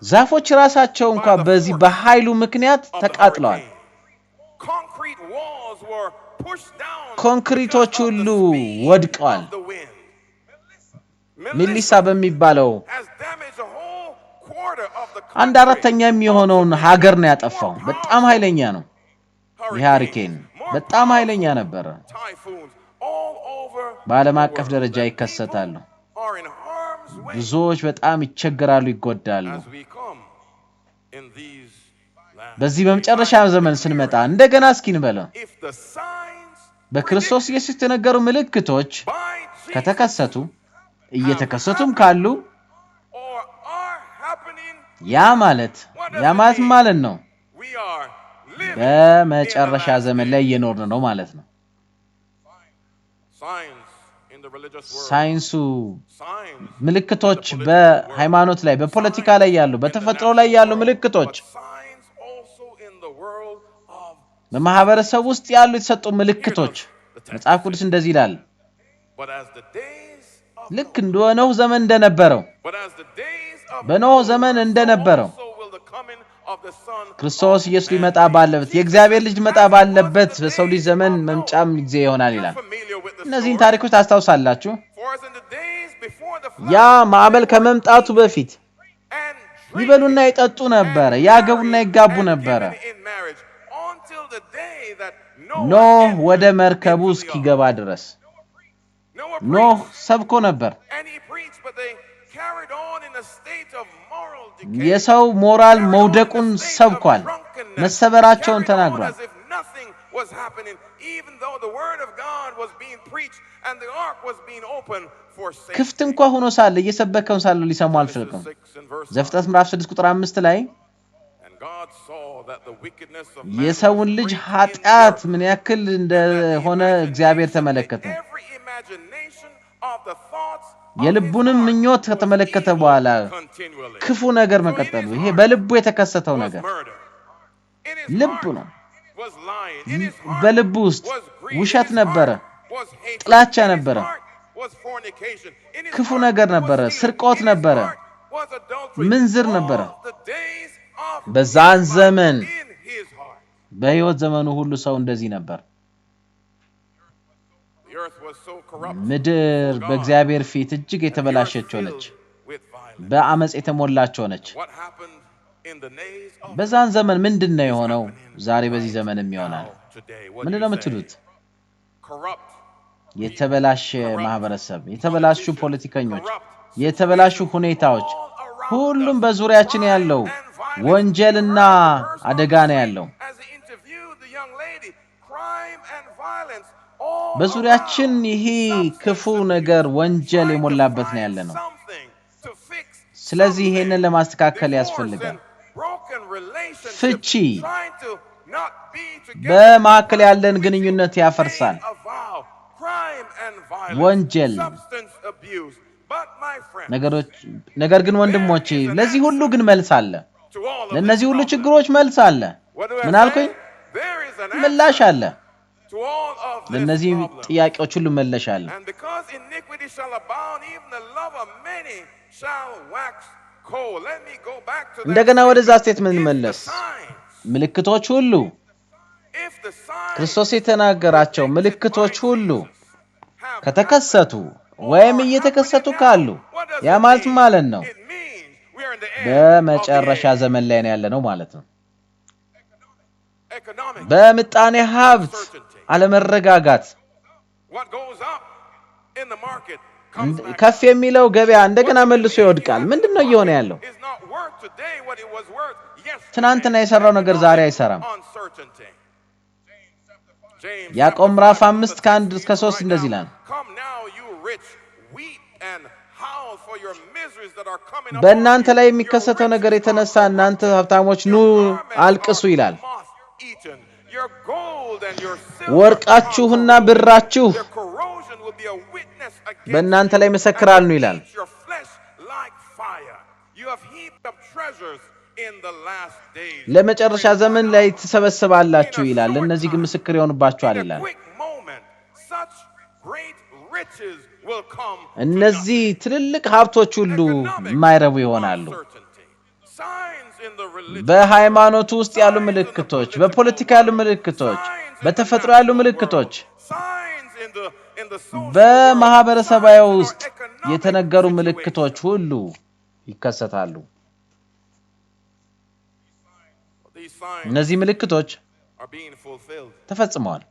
ዛፎች ራሳቸው እንኳን በዚህ በኃይሉ ምክንያት ተቃጥለዋል። ኮንክሪቶች ሁሉ ወድቀዋል። ሜሊሳ በሚባለው 1/4 የሚሆነውን ሀገር ነው ያጠፋው። በጣም ኃይለኛ ነው ይሄ ሃሪኬን፣ በጣም ኃይለኛ ነበር። በዓለም አቀፍ ደረጃ ይከሰታሉ። ብዙዎች በጣም ይቸገራሉ፣ ይጎዳሉ። በዚህ በመጨረሻ ዘመን ስንመጣ እንደገና እስኪ እንበለው በክርስቶስ ኢየሱስ የተነገሩ ምልክቶች ከተከሰቱ እየተከሰቱም ካሉ ያ ማለት ነው በመጨረሻ ዘመን ላይ እየኖርን ነው ማለት ነው። ሳይንሱ ምልክቶች በሃይማኖት ላይ፣ በፖለቲካ ላይ ያሉ፣ በተፈጥሮ ላይ ያሉ ምልክቶች፣ በማህበረሰብ ውስጥ ያሉ የተሰጡ ምልክቶች መጽሐፍ ቅዱስ እንደዚህ ይላል። ልክ እንደኖህ ዘመን እንደነበረው በኖህ ዘመን እንደነበረው ክርስቶስ ኢየሱስ ሊመጣ ባለበት የእግዚአብሔር ልጅ ሊመጣ ባለበት በሰው ልጅ ዘመን መምጫም ጊዜ ይሆናል ይላል። እነዚህን ታሪኮች ታስታውሳላችሁ። ያ ማዕበል ከመምጣቱ በፊት ይበሉና ይጠጡ ነበር፣ ያገቡና ይጋቡ ነበር። ኖህ ወደ መርከቡ እስኪገባ ድረስ ኖህ ሰብኮ ነበር። የሰው ሞራል መውደቁን ሰብኳል፣ መሰበራቸውን ተናግሯል። ክፍት እንኳን ሆኖ ሳለ እየሰበከው ሳለ ሊሰሙ አልፈለጉም። ዘፍጥረት ምዕራፍ 6 ቁጥር 5 ላይ የሰውን ልጅ ኃጢአት ምን ያክል እንደሆነ እግዚአብሔር ተመለከተ። የልቡንም ምኞት ከተመለከተ በኋላ ክፉ ነገር መቀጠሉ፣ ይሄ በልቡ የተከሰተው ነገር ልቡ ነው። በልቡ ውስጥ ውሸት ነበረ፣ ጥላቻ ነበረ፣ ክፉ ነገር ነበረ፣ ስርቆት ነበረ፣ ምንዝር ነበረ። በዛን ዘመን በህይወት ዘመኑ ሁሉ ሰው እንደዚህ ነበር። earth was so corrupt, ምድር በእግዚአብሔር ፊት እጅግ የተበላሸች ሆነች with violence. በአመጽ የተሞላች ሆነች What happened in the days of በዛን ዘመን ምንድነው የሆነው ዛሬ በዚህ ዘመንም ይሆናል now today? What do ምንድነው you say? የምትሉት Corrupt, የተበላሸ ማህበረሰብ የተበላሹ ፖለቲከኞች የተበላሹ ሁኔታዎች ሁሉም በዙሪያችን ያለው ወንጀልና አደጋ ነው ያለው as he interviewed the young lady, crime and violence all በዙሪያችን ይሄ ክፉ ነገር ወንጀል የሞላበት ነው ያለነው something to fix ስለዚህ ይሄንን ለማስተካከል ያስፈልጋል broken relationships, ፍቺ trying to not be together, በማከለ ያለን ግንኙነት ያፈርሳል a vow, crime and violence, ወንጀል substance abuse. But my friend, ነገር ግን ወንድሞቼ ለዚህ ሁሉ ግን መልስ አለ to all of ለነዚህ this ሁሉ problem, ችግሮች መልስ አለ what do I ምን say? አልኩኝ There is an ምላሽ answer አለ to all of this ለነዚህ problem. ጥያቄዎች ሁሉ መለሽ አለ And because iniquity shall abound, even the love of many shall wax cold. Let me go back to that. እንደገና ወደዛ ስቴትመንት መለስ If the signs, ምልክቶች ሁሉ if the signs ክርስቶስ የተናገራቸው ምልክቶች ሁሉ have ከተከሰቱ ወይም እየተከሰቱ ካሉ ያ ማለት ነው it means we are in the end በመጨረሻ of the ዘመን ላይ ነው ያለነው ማለት ነው economic በምጣኔ ሀብት uncertainty. አለመረጋጋት What goes up in the market comes back ከፍ የሚለው ገበያ እንደገና መልሶ ይወድቃል ምንድነው እየሆነ ያለው is not worth today what it was worth yesterday. ትናንትና የሰራው ነገር ዛሬ አይሰራም Uncertainty. James ያዕቆብ ምዕራፍ 5 ከ1 እስከ 3 እንደዚህ ይላል Come now, you rich, weep and howl for your miseries that are coming upon በእናንተ you. ላይ የሚከሰተው ነገር የተነሳ እናንተ ሀብታሞች ኑ አልቅሱ ይላል Moth-eaten. Your gold and your silver ወርቃችሁና ብራችሁ their corrosion will be a witness against በእናንተ you, ላይ መሰክራሉ and ይላል eat your flesh like fire. You have heaped up treasures in the last days. ለመጨረሻ ዘመን ላይ ተሰበሰባላችሁ ይላል እነዚህ ግን ምስክር ይሆንባችኋል In a ይላል quick moment, such great riches will come to እነዚህ ትልልቅ ሀብቶች ሁሉ economic የማይረቡ ይሆናሉ uncertainty. Signs in the religion, በሃይማኖት ውስጥ ያሉ ምልክቶች በፖለቲካ ያሉ ምልክቶች በተፈጥሮ ያሉ ምልክቶች signs in the social በማህበረሰባዊ ውስጥ የተነገሩ ምልክቶች ሁሉ ይከሰታሉ these signs እነዚህ ምልክቶች are being fulfilled ተፈጽመዋል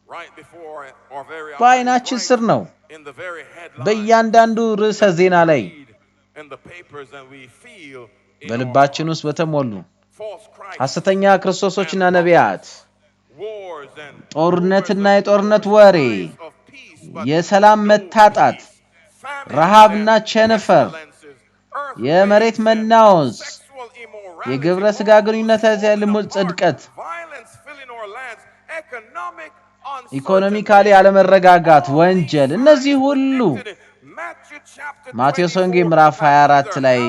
right before our very eyes, በአይናችን ስር ነው in the very headline በእያንዳንዱ ርዕሰ ዜና ላይ in the papers that we feel in በልባችን ውስጥ በተሞሉ false Christ, ሐሰተኛ ክርስቶሶችና ነቢያት wars and ጦርነትና የጦርነት ወሬ of peace, but የሰላም መታጣት famine ረሃብና ቸነፈር silences, የመሬት መናወዝ sexual immorality, የግብረ ስጋ ግንኙነት ያለሙት ጽድቀት violence filling our lands, economic ኢኮኖሚካሊ ያለመረጋጋት ወንጀል እነዚህ ሁሉ ማቴዎስ ወንጌል ምዕራፍ 24 ላይ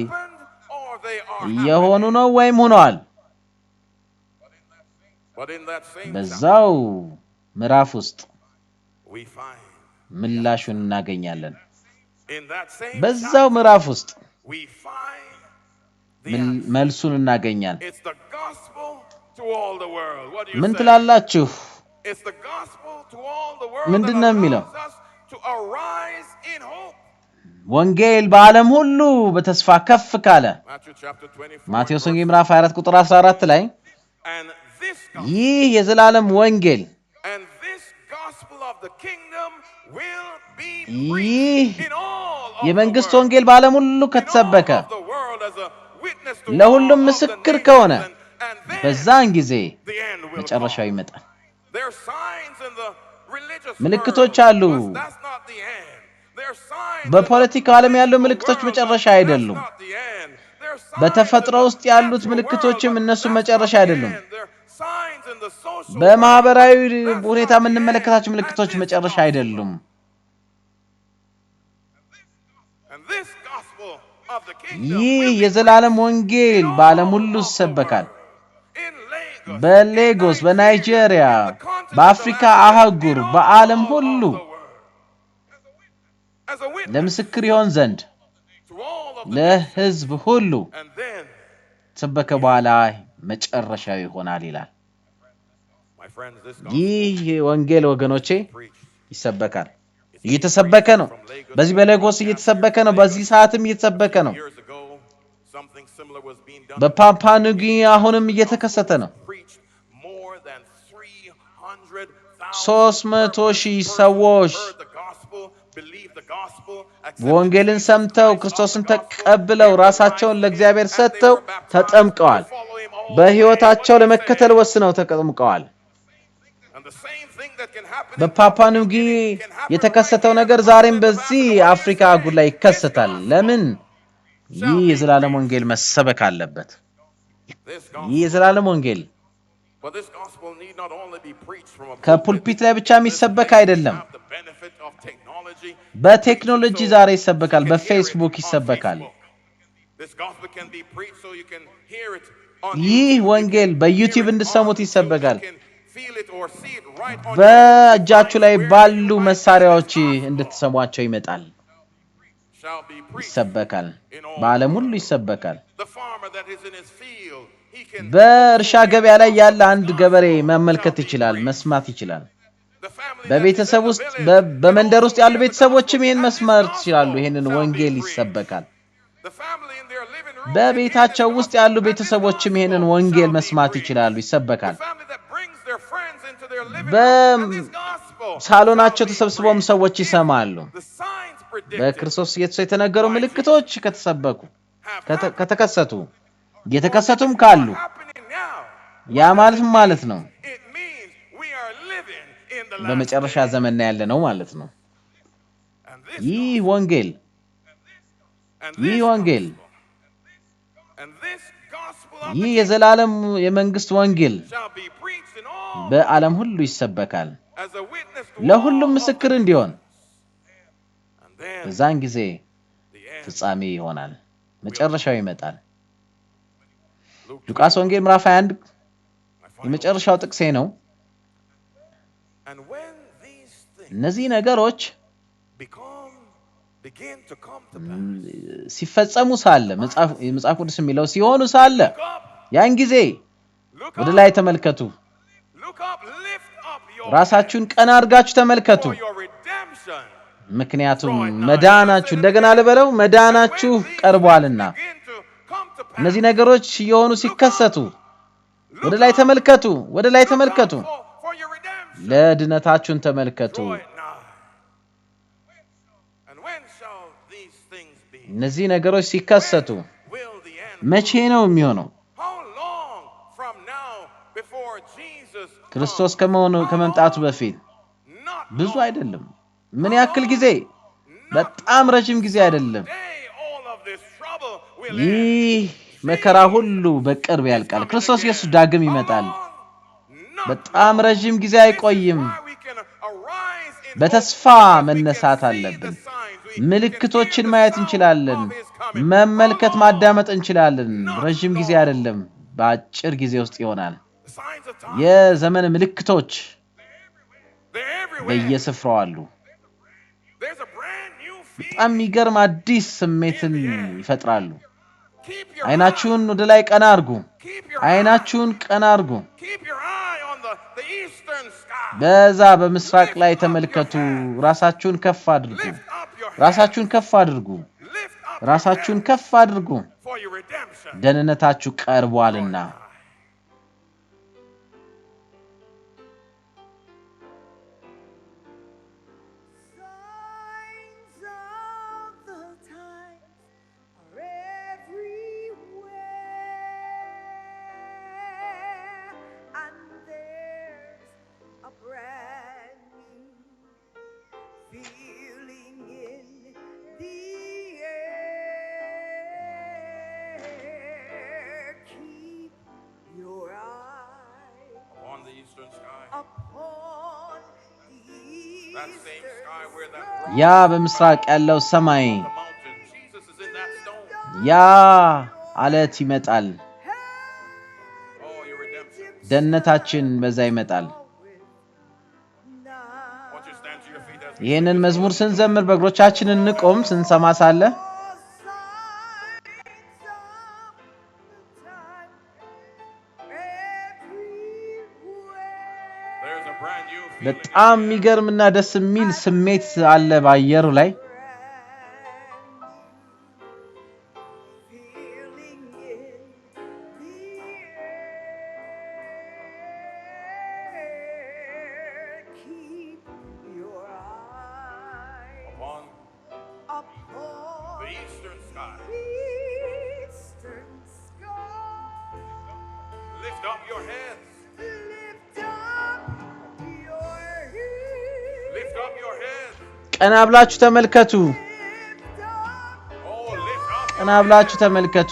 የሆኑ ነው ወይም ሆነዋል በዛው ምዕራፍ ውስጥ ምላሹን እናገኛለን በዛው ምዕራፍ ውስጥ መልሱን እናገኛለን ምን ትላላችሁ ምንድነው የሚለው ወንጌል በዓለም ሁሉ በተስፋ ከፍ ካለ ማቴዎስ ወንጌል ምዕራፍ 24 ቁጥር 14 ላይ ይህ የዘላለም ወንጌል ይህ የመንግስት ወንጌል በዓለም ሁሉ ከተሰበከ ለሁሉም ምስክር ከሆነ በዛን ጊዜ መጨረሻው ይመጣል ምልክቶች አሉ በፖለቲካው ዓለም ያሉ ምልክቶች መጨረሻ አይደሉም በተፈጥሮ ውስጥ ያሉት ምልክቶችም እነሱ መጨረሻ አይደሉም በማህበራዊ ሁኔታ የምንመለከታቸው ምልክቶች መጨረሻ አይደሉም ይህ የዘላለም ወንጌል በዓለም ሁሉ ይሰበካል በሌጎስ በናይጄሪያ በአፍሪካ አህጉር በዓለም ሁሉ ለምስክር ይሆን ዘንድ ለህዝብ ሁሉ ተሰበከ በኋላ መጨረሻው ይሆናል ይላል ይህ ወንጌል ወገኖቼ ይሰበካል እየተሰበከ ነው በዚህ በሌጎስ እየተሰበከ ነው በዚህ ሰዓትም እየተሰበከ ነው በፓፓኑጊ አሁንም እየተከሰተ ነው 300,000 ሰዎች ወንጌልን ሰምተው ክርስቶስን ተቀብለው ራሳቸውን ለእግዚአብሔር ሰጥተው ተጠምቀዋል በህይወታቸው ለመከተል ወስነው ተጠምቀዋል በፓፓኑጊ የተከሰተው ነገር ዛሬም በዚህ አፍሪካ አህጉር ላይ ይከሰታል ለምን ይህ የዘላለም ወንጌል መሰበክ አለበት ይህ የዘላለም ወንጌል ከፑልፒት ላይ ብቻ የሚሰበክ አይደለም በቴክኖሎጂ ዛሬ ይሰበካል በፌስቡክ ይሰበካል ይህ ወንጌል በዩቲዩብ እንድሰሙት ይሰበካል በእጃችሁ ላይ ባሉ መሳሪያዎች እንድትሰሟቸው ይመጣል ይሰበካል በዓለም ሁሉ ይሰበካል በእርሻ ገበያ ላይ ያለ አንድ ገበሬ መመልከት ይችላል መስማት ይችላል በቤተሰብ ውስጥ በመንደር ውስጥ ያሉ ቤተሰቦችም ይሄን መስማት ይችላሉ ይሄንን ወንጌል ይሰበካል በቤታቸው ውስጥ ያሉ ቤተሰቦችም ይሄንን ወንጌል መስማት ይችላሉ ይሰበካል በሳሎናቸው ተሰብስበውም ሰዎች ይሰማሉ በክርስቶስ ኢየሱስ የተነገሩ ምልክቶች ከተሰበኩ ከተከሰቱ የተከሰቱም ካሉ ያ ማለት ነው በመጨረሻ ዘመን ያለ ነው ማለት ነው ይህ ወንጌል ይህ የዘላለም የመንግስት ወንጌል በዓለም ሁሉ ይሰበካል ለሁሉም ምስክር እንዲሆን በዛን ጊዜ ፍጻሜ ይሆናል መጨረሻው ይመጣል ሉቃስ ወንጌል ምዕራፍ 21 የመጨረሻው ጥቅሴ ነው እነዚህ ነገሮች ሲፈጸሙ ሳለ መጽሐፍ ቅዱስ የሚለው ሲሆኑ ሳለ ያን ጊዜ ወደ ላይ ተመልከቱ ራሳችሁን ቀና አድርጋችሁ ተመልከቱ ምክንያቱም መዳናችሁ እንደገና ለበለው መዳናችሁ ቀርቧልና እነዚህ ነገሮች የሆኑ ሲከሰቱ ወደ ላይ ተመልከቱ ለድነታችሁን ተመልከቱ እነዚህ ነገሮች ሲከሰቱ መቼ ነው የሚሆነው ክርስቶስ ከመምጣቱ በፊት ብዙ አይደለም ምን ያክል ጊዜ በጣም ረጅም ጊዜ አይደለም ይህ መከራ ሁሉ በቅርብ ያልቃል ክርስቶስ ኢየሱስ ዳግም ይመጣል በጣም ረጅም ጊዜ አይቆይም በተስፋ መነሳት አለብን ምልክቶችን ማየት እንችላለን መመልከት ማዳመጥ እንችላለን ረጅም ጊዜ አይደለም በአጭር ጊዜ ውስጥ ይሆናል የዘመን ምልክቶች በየስፍራው አሉ በጣም የሚገርም አዲስ ስሜትን ይፈጥራሉ አይናችሁን ወደ ላይ ቀና አድርጉ በዛ በምስራቅ ላይ ተመልከቱ ራሳችሁን ከፍ አድርጉ ደህንነታችሁ ቀርቧልና ያ በምስራቅ ያለው ሰማይ ያ አለት ይመጣል ደህንነታችን በዛ ይመጣል ይሄንን መዝሙር ስንዘምር በእግሮቻችን እንቆም ስንሰማ ሳለ በጣም የሚገርምና ደስ የሚል ስሜት አለ በአየሩ ላይ the eastern sky. Lift up your heads. Lift up your heads. ቀና ብላችሁ ተመልከቱ Oh, lift up. ቀና ብላችሁ ተመልከቱ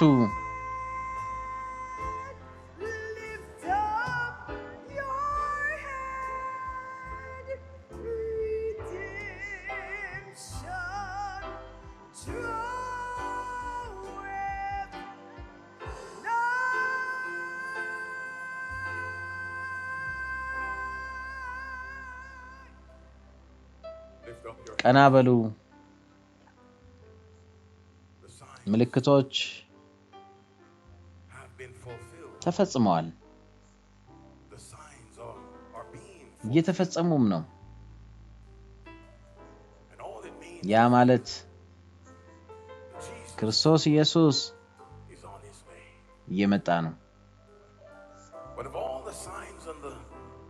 Lift up your ቀና በሉ The signs ምልክቶች have been fulfilled. ተፈጽመዋል The signs are being fulfilled. እየተፈጸሙም ነው And all it means ያ ማለት Jesus ክርስቶስ ኢየሱስ is on his way. እየመጣ ነው But of all the signs and the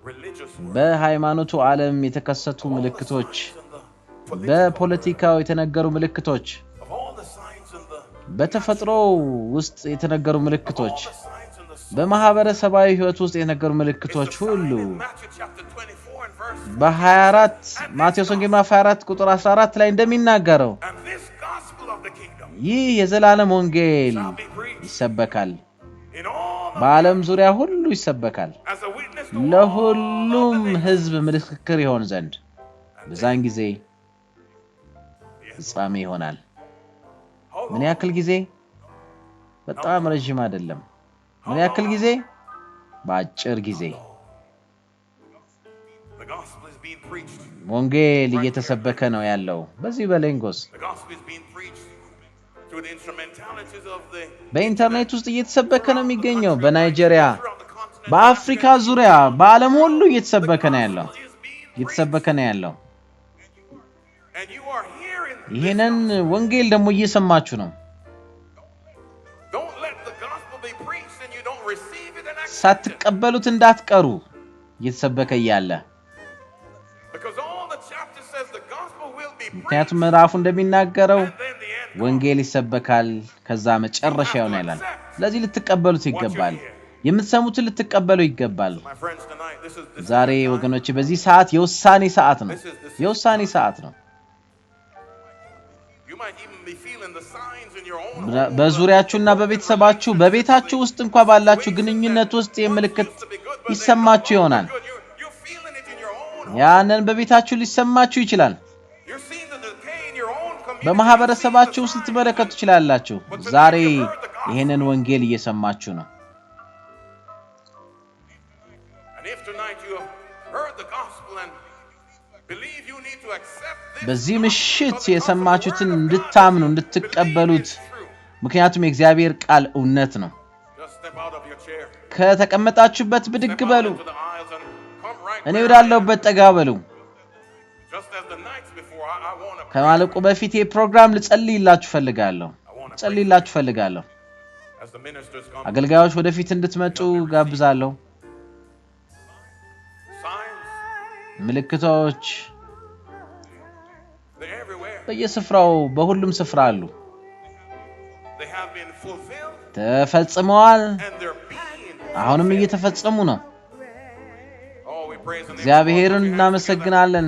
religious world, በሃይማኖቱ ዓለም የተከሰቱ all the ምልክቶች signs and the political በፖለቲካው የተነገሩ ምልክቶች world, of all the signs and the በተፈጥሮ ውስጥ የተነገሩ ምልክቶች all the signs and the በማህበረሰባዊ ህይወት ውስጥ የተነገሩ ምልክቶች It's the sign ሁሉ in Matthew chapter 24 and verse 4. በ24 ማቴዎስ ወንጌል ምዕራፍ 24 ቁጥር 14 ላይ እንደሚናገረው And this gospel of the kingdom ይህ የዘላለም ወንጌል shall be preached ይሰበካል in all the በዓለም ዙሪያ ሁሉ ይሰበካል as a witness to all ለሁሉም the nations. ህዝብ ምስክር ይሆን ዘንድ በዛን ጊዜ ፍጻሜ ይሆናል How ምን long? ያክል ጊዜ በጣም ረጅም አይደለም ምን ያክል ጊዜ በአጭር ጊዜ The gospel is being preached. ወንጌል እየተሰበከ ነው ያለው በዚህ በሌንጎስ The gospel is being preached through the instrumentalities of the በኢንተርኔት ውስጥ እየተሰበከ ነው የሚገኘው በናይጄሪያ throughout the continent. በአፍሪካ ዙሪያ በዓለም ሁሉ እየተሰበከ ነው ያለው Is being እየተሰበከ ነው ያለው and you are hearing this ይሄንን gospel. ወንጌል ደግሞ እየሰማችሁ ነው Don't let the gospel be preached and you don't receive it and accept it. ሳትቀበሉት እንዳትቀሩ እየተሰበከ እያለ Because all the chapter says the gospel will be preached ምክንያቱም ምዕራፉ እንደሚናገረው and then the end. ወንጌል ይሰበካል ከዛ መጨረሻ ይሆናል ይላል ስለዚህ ልትቀበሉት ይገባል የምትሰሙትን ልትቀበሉ ይገባል My friends tonight, this is ዛሬ ወገኖች በዚህ ሰዓት የውሳኔ ሰዓት ነው የውሳኔ ሰዓት ነው you might even be feeling the signs in your own በዙሪያችሁና በቤተሰባችሁ በቤታችሁ ውስጥ እንኳን ባላችሁ ግንኙነት ውስጥ የምልክት ይሰማችሁ ይሆናል You're feeling it in your own. ያንን በቤታችሁ ሊሰማችሁ ይችላል You're seeing the decay in your own community. በማህበረሰባችሁ ውስጥ ልትመለከቱ ትችላላችሁ ዛሬ ይሄንን ወንጌል እየሰማችሁ ነው And if tonight you have heard the gospel and believe you need to accept this, በዚህ ምሽት የሰማችሁትን እንድታምኑ እንድትቀበሉት ምክንያቱም የእግዚአብሔር ቃል እውነት ነው just step out of your chair. ከተቀመጣችሁበት ብድግ Step out በሉ into the aisles and come right እኔ where I am. ወዳለሁበት ጠጋ በሉ Just as the nights before, I want to ከማለቁ በፊት የፕሮግራም ልጸልይላችሁ ፈልጋለሁ ጸልይላችሁ ፈልጋለሁ as the ministers come. አገልጋዮች ወደፊት እንድትመጡ ጋብዛለሁ Signs, ምልክቶች they're everywhere. በየስፍራው በሁሉም ስፍራ አሉ They have been fulfilled ተፈጽመዋል and they're being. አሁንም እየተፈጸሙ ነው Oh, we praise the name of እግዚአብሔርን God. Put your hands together. እናመሰግናለን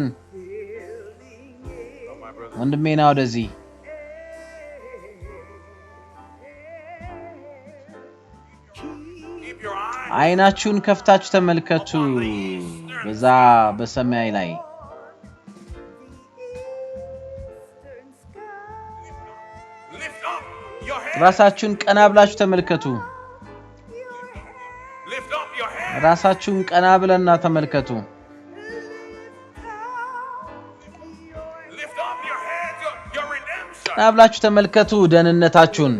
Oh, my brother. ወንድሜና ወደዚህ Keep your eyes አይናችሁን ከፍታችሁ ተመልከቱ በዛ በሰማይ ላይ lift up your head. ራሳችሁን ቀና ብላችሁ ተመልከቱ Lift up your head. ራሳችሁን ቀና ብለና ተመልከቱ Lift up your head. Your redemption. ቀና ብላችሁ ተመልከቱ ደህንነታችሁን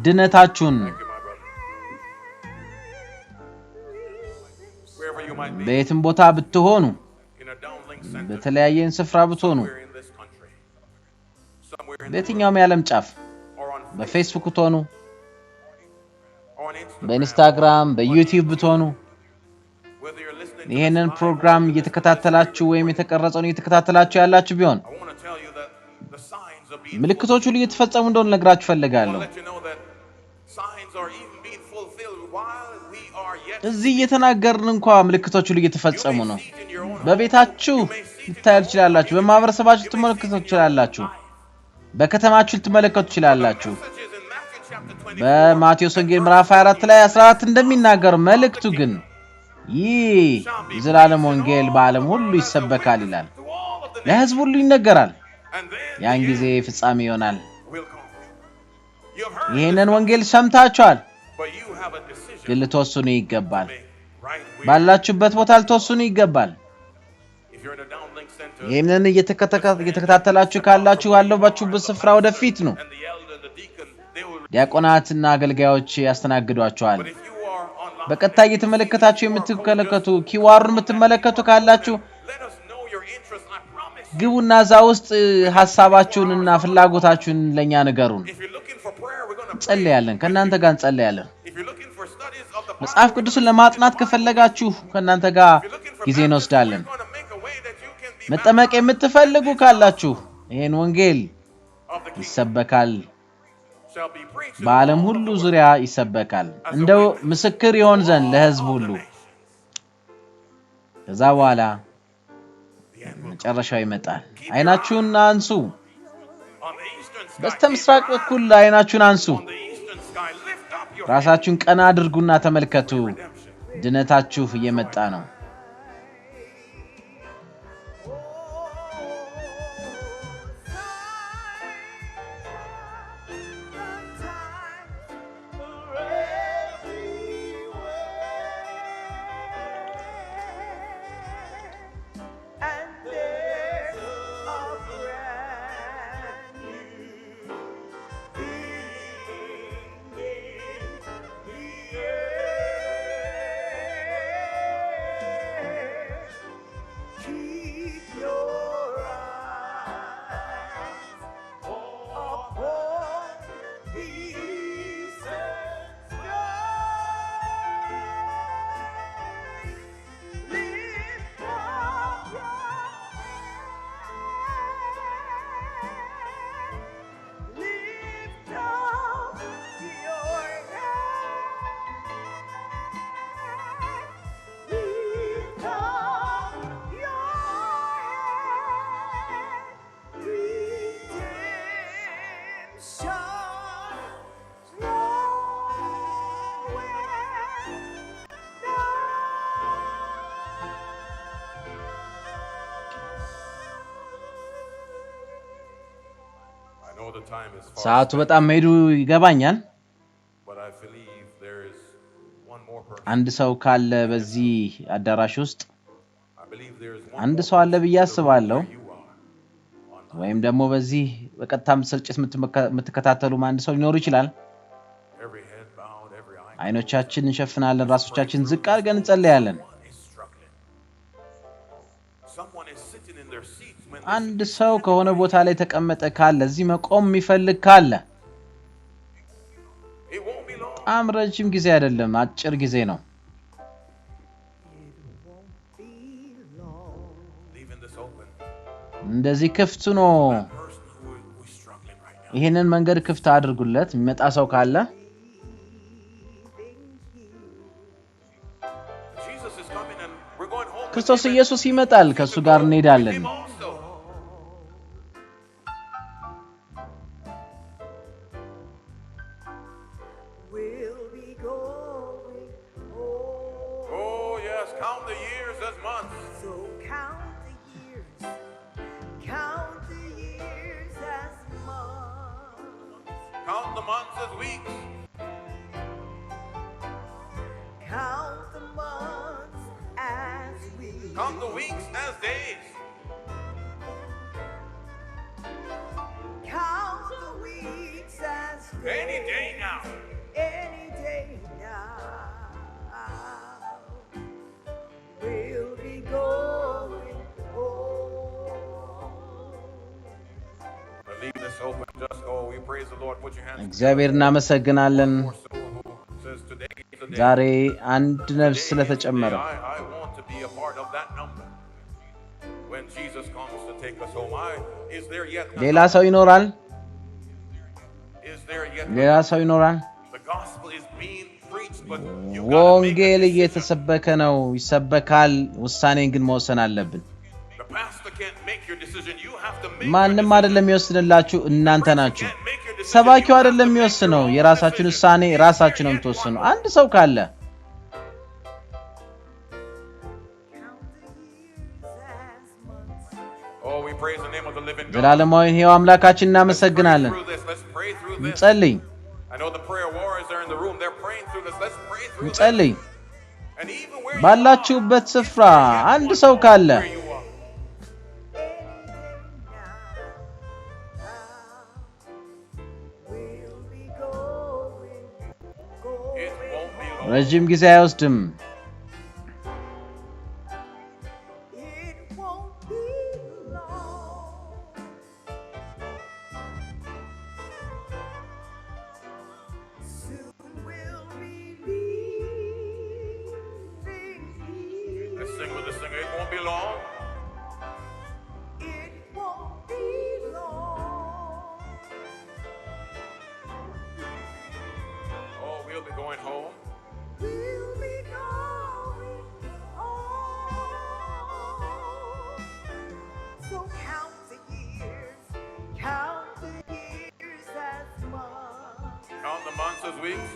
ድነታችሁን Thank you, my brother. Wherever you might be. በየትም ቦታ ብትሆኑ in a downlink center, በተለያየን ስፍራ ብትሆኑ somewhere in this country, somewhere in the በየትኛውም የዓለም ጫፍ world, or on በፌስቡክ ብትሆኑ or on Instagram, በኢንስታግራም በዩቲዩብ ብትሆኑ whether you're listening to ይሄንን this live ፕሮግራም or you're listening to እየተከታተላችሁ this ወይም recording, የተቀረጸውን እየተከታተላችሁ ያላችሁ ቢሆን I want to tell you that the signs are being ምልክቶቹ እየተፈጸሙ እንደሆነ ነግራችሁ I want ፈልጋለሁ to let you know that signs are even being fulfilled while we are yet. እዚህ እየተናገርን እንኳን ምልክቶቹ እየተፈጸሙ ነው በቤታችሁ ልታዩ ትችላላችሁ በማህበረሰባችሁ ልትመለከቱ ትችላላችሁ በከተማችሁ ልትመለከቱ ትችላላችሁ በማቴዎስ ወንጌል ምዕራፍ 24 ላይ 14 እንደሚናገር መልእክቱ ግን ይህ የዘላለም ወንጌል በዓለም ሁሉ ይሰበካል ይላል ለሕዝብ ሁሉ ይነገራል ያን ጊዜ ፍጻሜ ይሆናል ይሄንን ወንጌል ሰምታችኋል ግን ልትወስኑ ይገባል ባላችሁበት ቦታ ልትወስኑ ይገባል ይሄንን እየተከታተላችሁ ካላችሁ ያለባችሁበት ስፍራ ወደፊት ነው ዲያቆናትና አገልጋዮች ያስተናግዷችኋል በቀጥታ እየተመለከታችሁ የምትከለከቱ ኪዋሩን የምትመለከቱ ካላችሁ ግቡና እዛ ውስጥ ሐሳባችሁንና ፍላጎታችሁን ለኛ ንገሩን ጸልያለን ከናንተ ጋር ጸልያለን መጽሐፍ ቅዱስን ለማጥናት ከፈለጋችሁ ከናንተ ጋር ጊዜ እንወስዳለን መጠመቅ የምትፈልጉ ካላችሁ ይሄን ወንጌል ይሰበካል በዓለም ሁሉ ዙሪያ ይሰበካል እንደው ምስክር ይሆን ዘንድ ለሕዝብ ሁሉ ከዛ በኋላ መጨረሻው ይመጣል አይናችሁን አንሱ በስተምስራቅ በኩል አይናችሁን አንሱ ራሳችሁን ቀና አድርጉና ተመልከቱ ድነታችሁ እየመጣ ነው ሰዓቱ በጣም ሄዱ ይገባኛል አንድ ሰው ካለ በዚህ አዳራሽ ውስጥ አንድ ሰው አለ ብዬ አስባለሁ ወይም ደግሞ በዚህ በቀጥታም ስርጭት የምትከታተሉ አንድ ሰው ሊኖር ይችላል አይኖቻችንን እንሸፍናለን ራሶቻችንን ዝቅ አድርገን እንጸልያለን አንድ ሰው ከሆነ ቦታ ላይ ተቀመጠ ካለ እዚህ መቆም የሚፈልግ ካለ በጣም ረጅም ጊዜ አይደለም አጭር ጊዜ ነው እንደዚህ ክፍት ነው ይሄንን መንገድ ክፍት አድርጉለት የሚመጣ ሰው ካለ ክርስቶስ ኢየሱስ ይመጣል ከሱ ጋር እንሄዳለን Count the weeks as days. leave this open. Just go. We praise the Lord. Put your hands እግዚአብሔር እናመሰግናለን for soul who says today is the day. ዛሬ አንድ ነፍስ Today is the day. ስለተጨመረ I want to be a part of that number. When Jesus comes to take us home, is there yet ሌላ ሰው ይኖራል is there yet ሌላ ሰው ይኖራል the gospel is being preached, but you ወንጌል እየተሰበከ ነው ይሰበካል ውሳኔን ግን መወሰን አለብን the pastor can't make your decision. You have to make ማንም your አይደለም የሚወስንላችሁ እናንተ decision. ናችሁ Can't make your decision. ሰባኪው You have አይደለም to make your የሚወስነው own የራሳችሁን decision. ውሳኔ Is ራሳችሁ ነው there yet የምትወስኑ one አንድ ሰው ካለ Oh, we praise the name of the living God. ዘላለማዊ ሕያው አምላካችን እናመሰግናለን Let's pray through this. እንጸልይ I know the prayer warriors are in the room. They're praying through this. Let's pray through this. እንጸልይ And even where you ባላችሁበት ስፍራ አንድ ሰው ካለ where you are. It won't be long. ረጅም ጊዜ አይወስድም Let's sing with the singer. It won't be long. Oh, we'll be going home. So count the years as months. Count the months as weeks.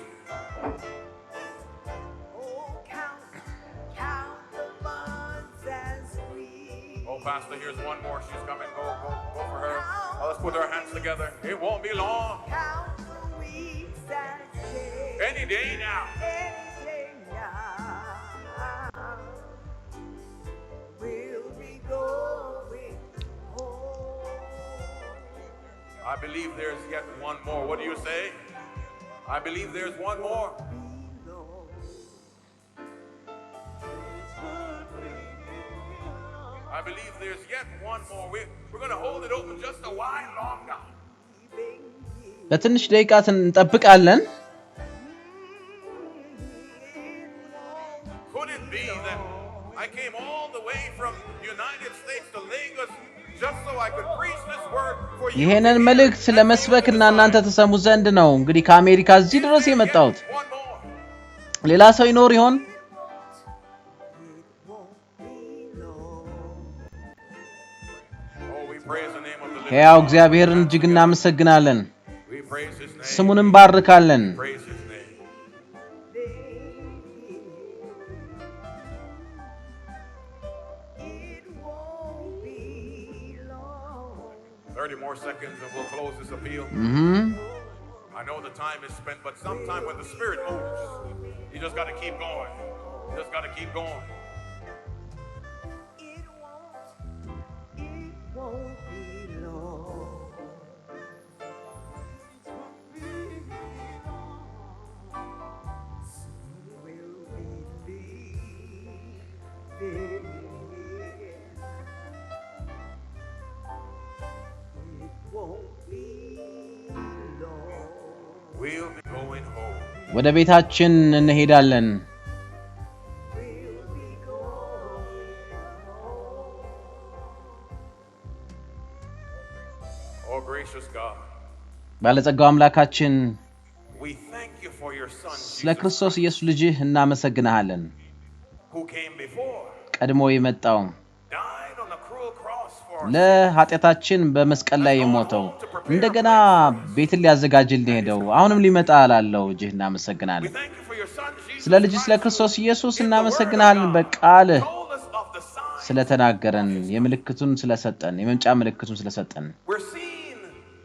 Oh, count the months as weeks. Oh, Pastor, here's one more. She's coming. Go for her. Oh, let's put our hands together. It won't be long. Count the weeks as days. Any day now. Any day now. We'll be going home. I believe there's yet one more. What do you say? I believe there's one more. I believe there's yet one more. We're going to hold it open just a while longer. ለትንሽ ደቂቃ እንጠብቃለን Could it be that I came all the way from United States to Lagos just so I could preach this word for you? ይሄንን መልእክት ለመስበክና እናንተ ተሰሙ ዘንድ ነው እንግዲህ ከአሜሪካ እዚህ ድረስ የመጣሁት One more. ሌላ ሰው ይኖር ይሆን Oh, we praise the name of the living ሕያው God. እግዚአብሔርን እጅግ እናመሰግናለን We praise his name. ስሙንም ባርካለን Praise his name. It won't be long. 30 more seconds and we'll close this appeal. I know the time is spent, but sometime when the Spirit moves, you just got to keep going. You just got to keep going. It won't be long. Soon we'll be leaving. It won't be long. We'll be going home. ወደ ቤታችን እንሄዳለን We'll be going home. Oh, gracious God, ባለጸጋው አምላካችን we thank you for your Son, ስለ Jesus, ክርስቶስ ኢየሱስ ልጅህ እናመሰግንሃለን who came before, ቀድሞ የመጣው died on a cruel cross for us. ለኃጢአታችን በመስቀል ላይ የሞተው እንደገና ቤትን ሊያዘጋጅልን ሄደው አሁንም ሊመጣ አላለው እጅህ We እናመሰግናለን thank you for your Son, Jesus ስለ ልጅ ስለ Christ, ክርስቶስ ኢየሱስ who in the እናመሰግናለን Word of God በቃልህ told us of the signs. ስለተናገረን የምልክቱን ስለሰጠን የመምጫ ምልክቱን ስለሰጠን We're seeing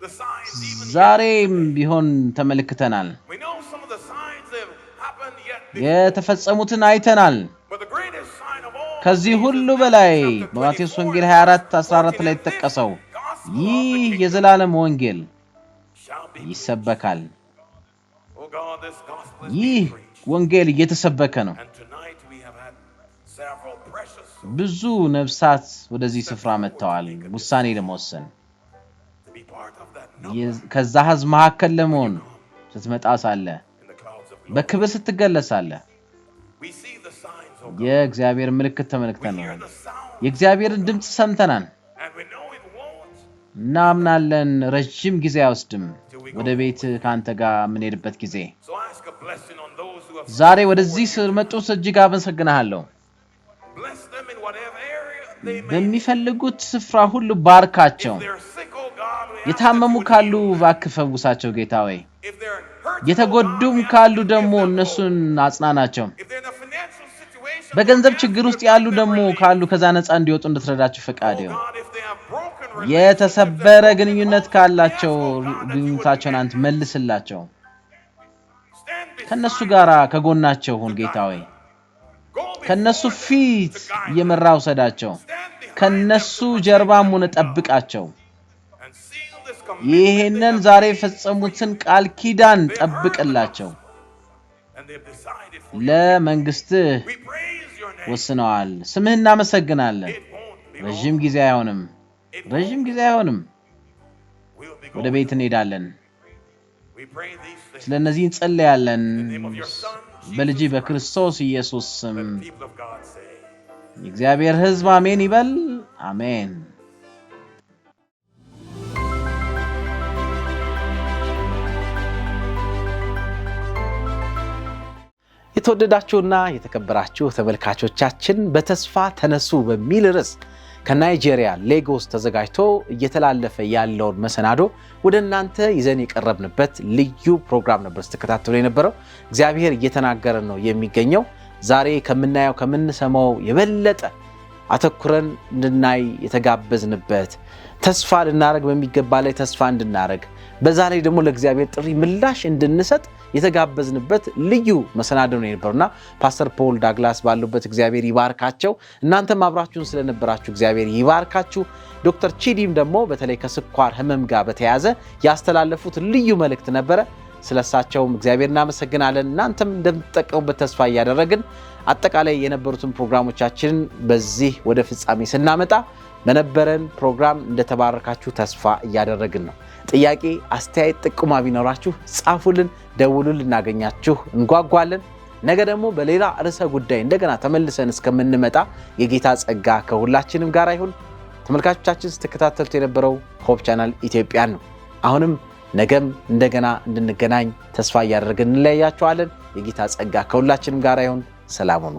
the signs even yet. ዛሬም ቢሆን ተመልክተናል We know some of the signs that have happened yet before. የተፈጸሙትን አይተናል But the greatest sign of all ከዚህ is ሁሉ Matthew በላይ chapter በማቴዎስ 24 ወንጌል verse 24:14 ላይ 14, የተጠቀሰው and this gospel of ይህ the kingdom የዘላለም ወንጌል shall be ይሰበካል Oh God, this gospel is ይህ being preached. ወንጌል እየተሰበከ ነው And tonight we have had several precious souls ብዙ ነፍሳት ወደዚህ ስፍራ መጥተዋል ውሳኔ ለመወሰን to be part of that number ከዛ ህዝብ መካከል ለመሆን ስትመጣ ሳለ in the clouds of glory. በክብር ስትገለሳለ We see the signs of God. የእግዚአብሔር ምልክት We ተመልክተናል hear the sound የእግዚአብሔርን ድምጽ ሰምተናል and we know it won't እናምናለን ረጅም ጊዜ አይወስድም ወደ ቤት ካንተ ጋር ምን ሄድበት ጊዜ so I ask a blessing on those who have ዛሬ ወደዚህ ስር መጡት እጅግ አመሰግናለሁ bless them in whatever area they may be. በሚፈልጉት ስፍራ ሁሉ ባርካቸው If they're sick, oh God, we ask የታመሙ that you ካሉ would heal them. እባክህ ፈውሳቸው ጌታ ሆይ If they're hurt, የተጎዱም ካሉ ደግሞ እነሱን አጽናናቸው if they're in a financial situation, በገንዘብ we ask ችግር you ውስጥ to ያሉ give them ደግሞ relief. ካሉ ከዛ ነፃ እንዲወጡ እንድትረዳቸው ፈቃድ Oh ይሁን God, if they have broken relationships, የተሰበረ and broken ግንኙነት homes, ካላቸው we ask, oh God, that you would ግንኙነታቸውን አንተ mend. መልስላቸው Stand beside ከነሱ them. ጋራ ከጎናቸው ሁን ጌታ ሆይ Go ከነሱ before them ፊት to guide them. እየመራው ሰዳቸው Stand behind ከነሱ them to protect ጀርባም them, ሆነ God. ጠብቃቸው And seal this commitment ይሄንን they ዛሬ have made የፈጸሙትን for you. ቃል ኪዳን They heard the ጠብቅላቸው gospel, and they've decided for you. ለመንግስትህ We praise your name. ወስነዋል ስምህን እናመሰግናለን It won't be ረጅም long. ጊዜ አይሆንም It ረጅም won't. ጊዜ አይሆንም We'll be ወደ going. ቤት እንሄዳለን We pray these things ስለነዚህ እንጸልያለን in the name of your Son, በልጅ Jesus Christ. በክርስቶስ ኢየሱስ ስም Let the people of God say. የእግዚአብሔር ሕዝብ አሜን ይበል አሜን የተወደዳችሁና የተከበራችሁ ተመልካቾቻችን በተስፋ ተነሱ በሚል ርዕስ ከናይጄሪያ ሌጎስ ተዘጋጅቶ እየተላለፈ ያለውን መሰናዶ ወደ እናንተ ይዘን የቀረብንበት ልዩ ፕሮግራም ነበር ስትከታተሉ የነበረው እግዚአብሔር እየተናገረ ነው የሚገኘው ዛሬ ከምናየው ከምንሰማው የበለጠ አተኩረን እንድናይ የተጋበዝንበት ተስፋ ልናረግ በሚገባ ላይ ተስፋ እንድናረግ በዛ ላይ ደግሞ ለእግዚአብሔር ጥሪ ምላሽ እንድንሰጥ የተጋበዝንበት ልዩ መሰናዶ ነው የነበረውና ፓስተር ፖል ዳግላስ ባሉበት እግዚአብሔር ይባርካቸው እናንተም አብራችሁን ስለነበራችሁ እግዚአብሔር ይባርካችሁ ዶክተር ቺዲም ደግሞ በተለይ ከስኳር ህመም ጋር በተያያዘ ያስተላለፉት ልዩ መልእክት ነበረ ስለሳቸውም እግዚአብሔር እናመሰግናለን እናንተም እንደምትጠቀሙበት ተስፋ እያደረግን አጠቃላይ የነበሩትን ፕሮግራሞቻችን በዚህ ወደ ፍጻሜ ስናመጣ በነበረን ፕሮግራም እንደተባረካችሁ ተስፋ እያደረግን ነው ጥያቄ አስተያየት ጥቆማ ቢኖራችሁ ጻፉልን ደውሉልን እናገኛችሁ እንጓጓለን ነገ ደግሞ በሌላ ርዕሰ ጉዳይ እንደገና ተመልሰን እስከምንመጣ የጌታ ጸጋ ከሁላችንም ጋር ይሁን ተመልካቾቻችን ስትከታተሉት የነበረው ሆፕ ቻናል ኢትዮጵያን ነው አሁንም ነገም እንደገና እንድንገናኝ ተስፋ እያደረግን እንለያያችኋለን የጌታ ጸጋ ከሁላችንም ጋር ይሁን ሰላም ሁኑ